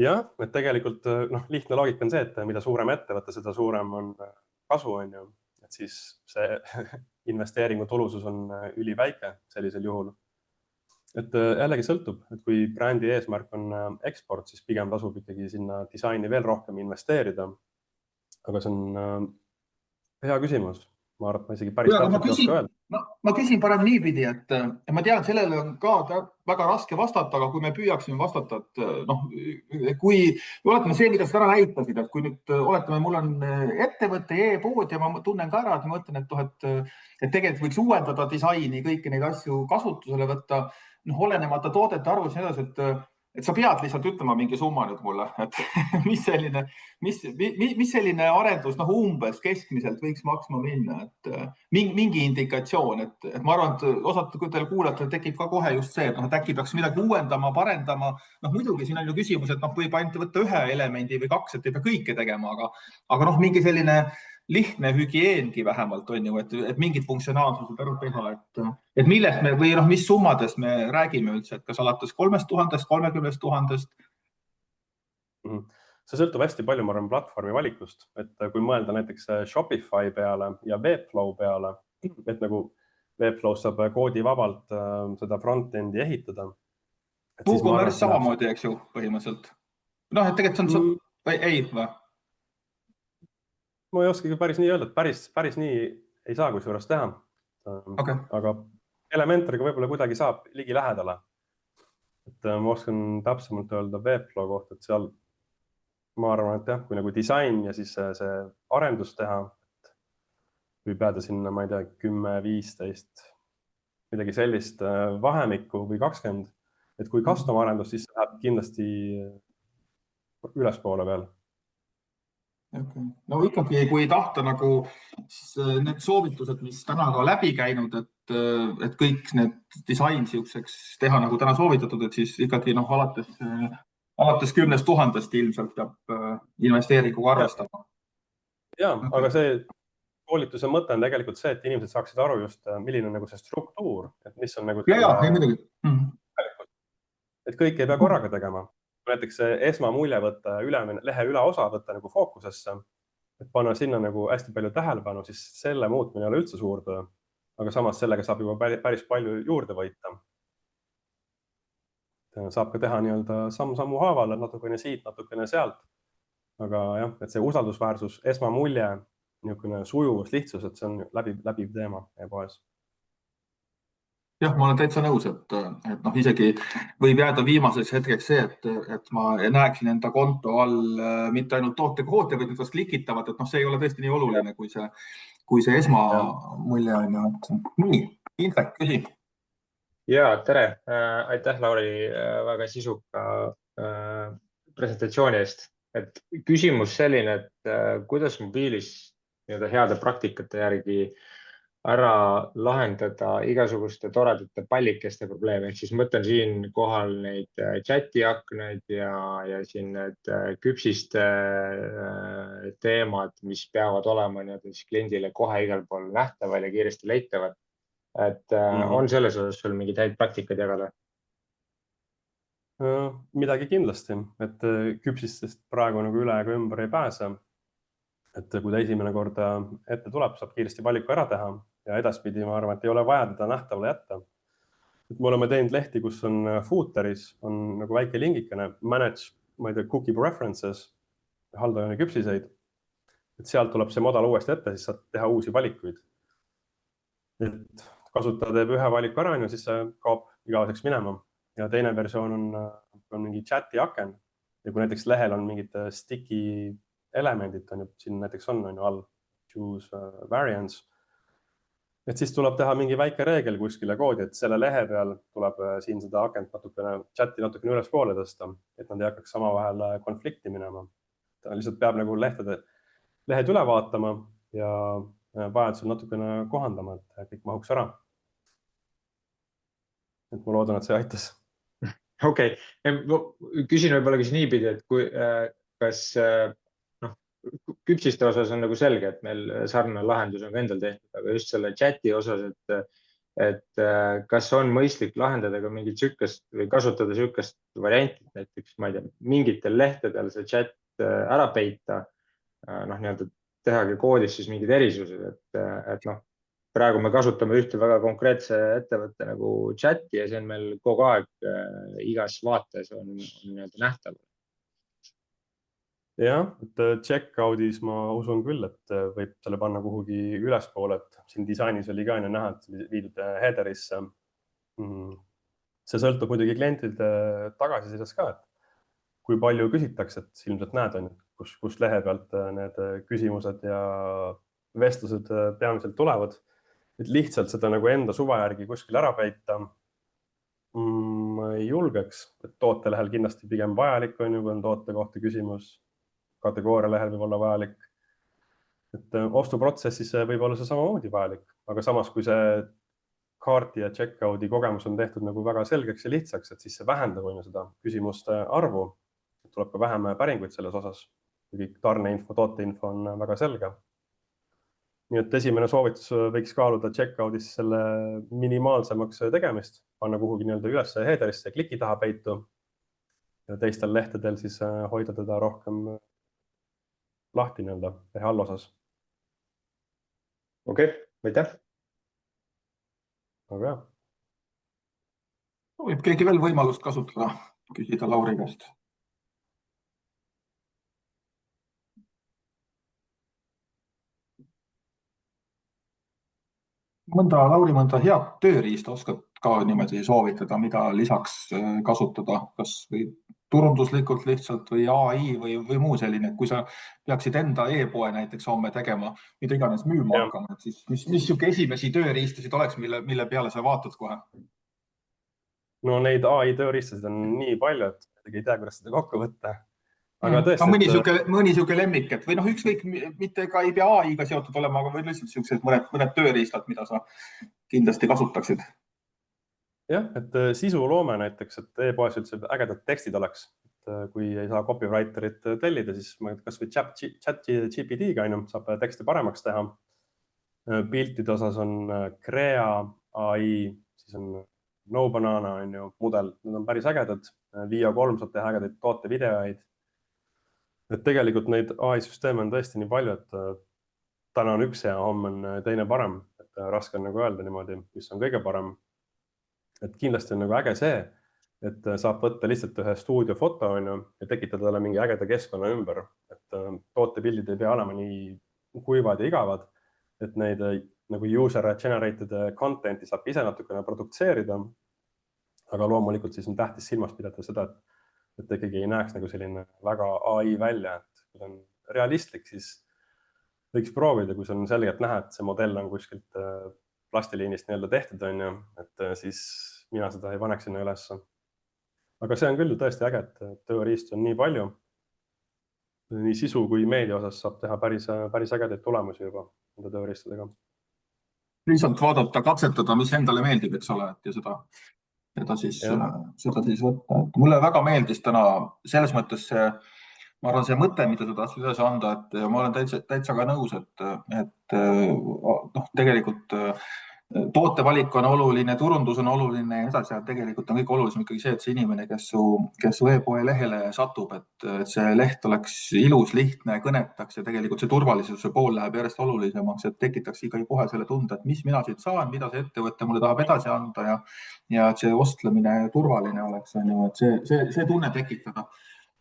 Jah, et tegelikult lihtne loogika on see, et mida suurem ettevõte, seda suurem on kasu, on ju. Et siis see investeeringu tulusus on üliväike sellisel juhul. Et jällegi sõltub, et kui brändi eesmärk on eksport, siis pigem tasub ikkagi sinna disaini veel rohkem investeerida. Aga see on hea küsimus. Ma arvan, et ma isegi päris täpselt ei oska öelda. Ma küsin parem niipidi, et ma tean, sellele on ka väga raske vastata, aga kui me püüaksime vastata, et kui oletame see, mida sa täna näitasid, et kui nüüd oletame, mul on ettevõtte e-pood ja ma tunnen ka ära, et ma mõtlen, et tegelikult võiks uuendada disaini, kõiki neid asju kasutusele võtta, olenemata toodete arvus ja edasi, et sa pead lihtsalt ütlema mingi summa nüüd mulle, et mis selline arendus umbes keskmiselt võiks maksma minna, et mingi indikatsioon, et ma arvan, et osad kuulajatel tekib ka kohe just see, et äkki peaks midagi uuendama, parendama. Muidugi siin on ju küsimus, et võib ainult võtta ühe elemendi või kaks, et ei pea kõike tegema, aga mingi selline lihtne hügieengi vähemalt on ju, et mingid funktsionaalsused ära teha, et millest me või mis summadest me räägime üldse, et kas alates 3000, 30 000? See sõltub hästi palju, ma arvan, platvormi valikust, et kui mõelda näiteks Shopify peale ja Webflow peale, et nagu Webflow saab koodi vabalt seda front-endi ehitada. WooCommerce samamoodi, eks ju, põhimõtteliselt. Et tegelikult on või ei või? Ma ei oskagi päris nii öelda, et päris nii ei saa kusjuures teha. Okay. Aga Elementariga võib-olla kuidagi saab ligi lähedale. Et ma oskan täpsemalt öelda Webflow kohta, et seal ma arvan, et jah, kui nagu disain ja siis see arendus teha, võib jääda sinna, ma ei tea, 10, 15, midagi sellist vahemikku või 20. Et kui custom arendus, siis läheb kindlasti ülespoole veel. Okay. No ikkagi, kui tahta nagu siis need soovitused, mis täna ka läbi käinud, et kõik need disain siukseks teha nagu täna soovitatud, et siis ikkagi alates 10 000 ilmselt peab investeeringuga arvestama. Ja, aga see koolituse mõte on tegelikult see, et inimesed saaksid aru just, milline on nagu see struktuur, et mis on nagu Muidugi. Et kõik ei pea korraga tegema. Näiteks see esmamulje võtta lehe üleosa võtta nagu fookusesse, et panna sinna nagu hästi palju tähelepanu, siis selle muutmine ei ole üldse suur töö, aga samas sellega saab juba päris palju juurde võita. Saab ka teha nii-öelda sammu haaval, natukene siit, natukene sealt. Aga jah, et see usaldusväärsus, esmamulje, niisugune sujuvus, lihtsus, et see on läbiv teema e-poes. Jah, ma olen täitsa nõus, et isegi võib jääda viimaseks hetkeks see, et ma näeksin enda konto all mitte ainult tootekoodi, vaid kas klikitavad, et see ei ole tõesti nii oluline, kui see esmamulje on. Nii, Indrek, küsi. Ja, tere. Aitäh, Lauri, väga sisuka presentatsiooni eest. Et küsimus selline, et kuidas mobiilis heade praktikate järgi ära lahendada igasuguste toredate pallikeste probleeme. Ehk siis mõtlen siin kohal neid chati aknaid ja siin need küpsiste teemad, mis peavad olema kliendile kohe igal pool nähtaval ja kiiresti leitavad. Et on selles osas sul mingid häid praktikaid jagada? Midagi kindlasti, et küpsistest praegu nagu üle ega ümber ei pääse. Et kui ta esimene kord ette tuleb, saab kiiresti valiku ära teha ja edaspidi ma arvan, et ei ole vaja teda nähtavale jätta. Et me oleme teinud lehti, kus on footeris, on nagu väike lingikene, manage, ma ei tea, cookie preferences, haldajooni küpsiseid. Et sealt tuleb see modal uuesti ette, siis saad teha uusi valikuid. Et kasutaja teeb ühe valiku ära, siis see kaob igaveseks minema. Ja teine versioon on mingi chati aken. Ja kui näiteks lehel on mingid sticky elemendid, siin näiteks on all choose variants, et siis tuleb teha mingi väike reegel kuskile koodi, et selle lehe peal tuleb siin seda akent chati natukene üles poole tõsta, et nad ei hakkaks sama vahel konflikti minema. Ta lihtsalt peab nagu lehed üle vaatama ja vajadusel natukene kohandama, et kõik mahuks ära. Et ma loodan, et see aitas. Okei. Küsin võib-olla siis niipidi, et kas küpsiste osas on nagu selge, et meil sarnane lahendus on ka endal tehtud, aga just selle chati osas, et kas on mõistlik lahendada ka mingit sükast või kasutada sükast varianti, näiteks, ma ei tea, mingitel lehtedel see chat ära peita, tehagi koodis siis mingid erisused, et praegu me kasutame ühte väga konkreetse ettevõtte nagu chati ja see on meil kogu aeg igas vaates on nähtav. Jah, et checkout'is ma usun küll, et võib selle panna kuhugi ülespoole, et siin disainis oli ka näha, et viidud headerisse. See sõltub muidugi klientide tagasisidest ka, et kui palju küsitakse, et ilmselt näed, kus lehe pealt need küsimused ja vestlused peamiselt tulevad. Et lihtsalt seda nagu enda suva järgi kuskil ära peita ma ei julgeks, et tootelehel kindlasti pigem vajalik on ju, kui on toote kohta küsimus. Kategooria lehel võib olla vajalik. Et ostuprotsessis võib olla see samamoodi vajalik, aga samas kui see kaarti ja checkout'i kogemus on tehtud nagu väga selgeks ja lihtsaks, et siis see vähendab seda küsimuste arvu. Tuleb ka vähem päringuid selles osas. Kõik tarneinfo, tooteinfo on väga selge. Nii et esimene soovitus võiks kaaluda checkout'is selle minimaalsemaks tegemist, panna kuhugi üles headerisse ja kliki taha peitu ja teistel lehtedel siis hoida teda rohkem lahti lehe allosas. Okei, aitäh. Aga jah. Võib keegi veel võimalust kasutada, küsida Lauri käest? Lauri, mõnda head tööriista oskad ka niimoodi soovitada, mida lisaks kasutada, kas või turunduslikult lihtsalt või AI või muu selline, kui sa peaksid enda e-poe näiteks homme tegema, mida iganes müüma hakkama, siis mis esimesi tööriistasid oleks, mille peale sa vaatad kohe? No neid AI tööriistasid on nii palju, et ei tea, kuidas seda kokku võtta. aga tõesti, mõni siuke lemmik, et või noh, ükskõik, mitte ka ei pea AI-ga seotud olema, aga või lihtsalt siuksed mõned tööriistad, mida sa kindlasti kasutaksid. jah, et sisuloome näiteks, et e-poes üldse ägedad tekstid oleks. Kui ei saa copywriterit tellida, siis kas või ChatGPT-ga saab tekste paremaks teha. Piltide osas on Crea AI, siis on NoBanana mudel, need on päris ägedad. Vio 3 saab teha ägedaid tootevideoid. Et tegelikult neid AI-süsteeme on tõesti nii palju, et täna on üks hea, homme on teine parem. Et raske on öelda niimoodi, mis on kõige parem. Et kindlasti on äge see, et saab võtta lihtsalt ühe stuudiofoto ja tekitada talle mingi ägeda keskkonna ümber. Et tootepildid ei pea olema nii kuivad ja igavad, et neid nagu user generated content'i saab ise natukene produktseerida. Aga loomulikult siis on tähtis silmas pidada seda, et ikkagi ei näeks nagu selline väga AI välja. Et kui on realistlik, siis võiks proovida, kui see on selgelt näha, et see modell on kuskilt plastiliinist tehtud, et siis mina seda ei paneks sinna üles. Aga see on küll tõesti äge, et tööriist on nii palju. Nii sisu kui meedia osas saab teha päris ägedaid tulemusi juba nende tööriistadega. Lihtsalt vaadata, katsetada, mis endale meeldib, eks ole, ja seda siis võtta. Mulle väga meeldis täna selles mõttes ma arvan, see mõte, mida sa tahtsid edasi anda, et ma olen täitsa ka nõus, et tegelikult tootevalik on oluline, turundus on oluline ja edasi, tegelikult on kõik olulisem ikkagi see, et see inimene, kes su e-poe lehele satub, et see leht oleks ilus, lihtne, kõnetaks ja tegelikult see turvalisuse pool läheb järjest olulisemaks, et tekitaks ikkagi kohe selle tunde, et mis mina siit saan, mida see ettevõte mulle tahab edasi anda ja et see ostlemine turvaline oleks, et see tunne tekitada.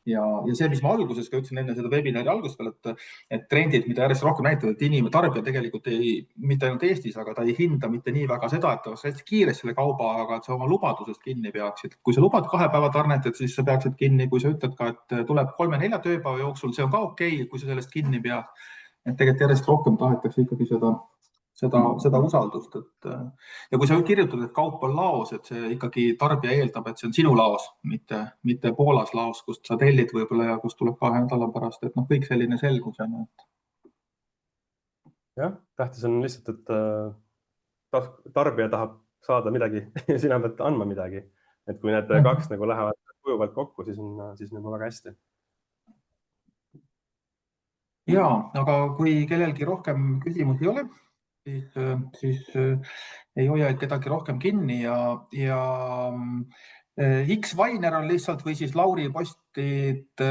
Ja see, mis ma alguses ka ütlesin enne seda webinari algust veel, et trendid, mida järjest rohkem näitavad, et tarbija tegelikult mitte ainult Eestis, aga ta ei hinda mitte nii väga seda, et ta oleks hästi kiiresti selle kauba, aga et sa oma lubadusest kinni peaksid. Kui sa lubad 2 päeva tarnet, siis sa peaksid kinni, kui sa ütled ka, et tuleb 3-4 tööpäeva jooksul, see on ka okei, kui sa sellest kinni pead. Et tegelikult järjest rohkem tahetakse ikkagi seda usaldust. Ja kui sa kirjutad, et kaup on laos, et see ikkagi tarbija eeldab, et see on sinu laos, mitte Poolas laos, kust sa tellid võib-olla ja kust tuleb 2 nädala pärast, et kõik selline selgus. Jah, tähtis on lihtsalt, et tarbija tahab saada midagi ja sina pead andma midagi. Et kui need 2 lähevad kujuvalt kokku, siis on väga hästi. Ja, aga kui kellelgi rohkem küsimusi ei ole, siis ei hoia kedagi rohkem kinni ja X Vainer on lihtsalt või siis Lauri postid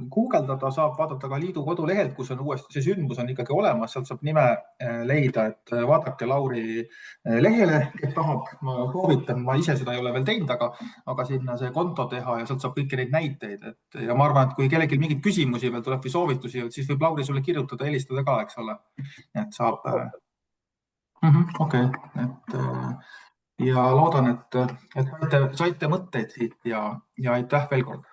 guugeldada, saab vaadata ka liidu kodulehelt, kus on uuesti see sündmus on ikkagi olemas, sealt saab nime leida, et vaadake Lauri lehele, kes tahab, ma soovitan, ma ise seda ei ole veel teinud, aga sinna see konto teha ja sealt saab kõiki neid näiteid. Ja ma arvan, et kui kellelgi mingeid küsimusi veel tuleb või soovitusi, siis võib Lauri sulle kirjutada, helistada ka, eks ole, et saab. Okei. Ja loodan, et saite mõtteid siit ja aitäh veel kord.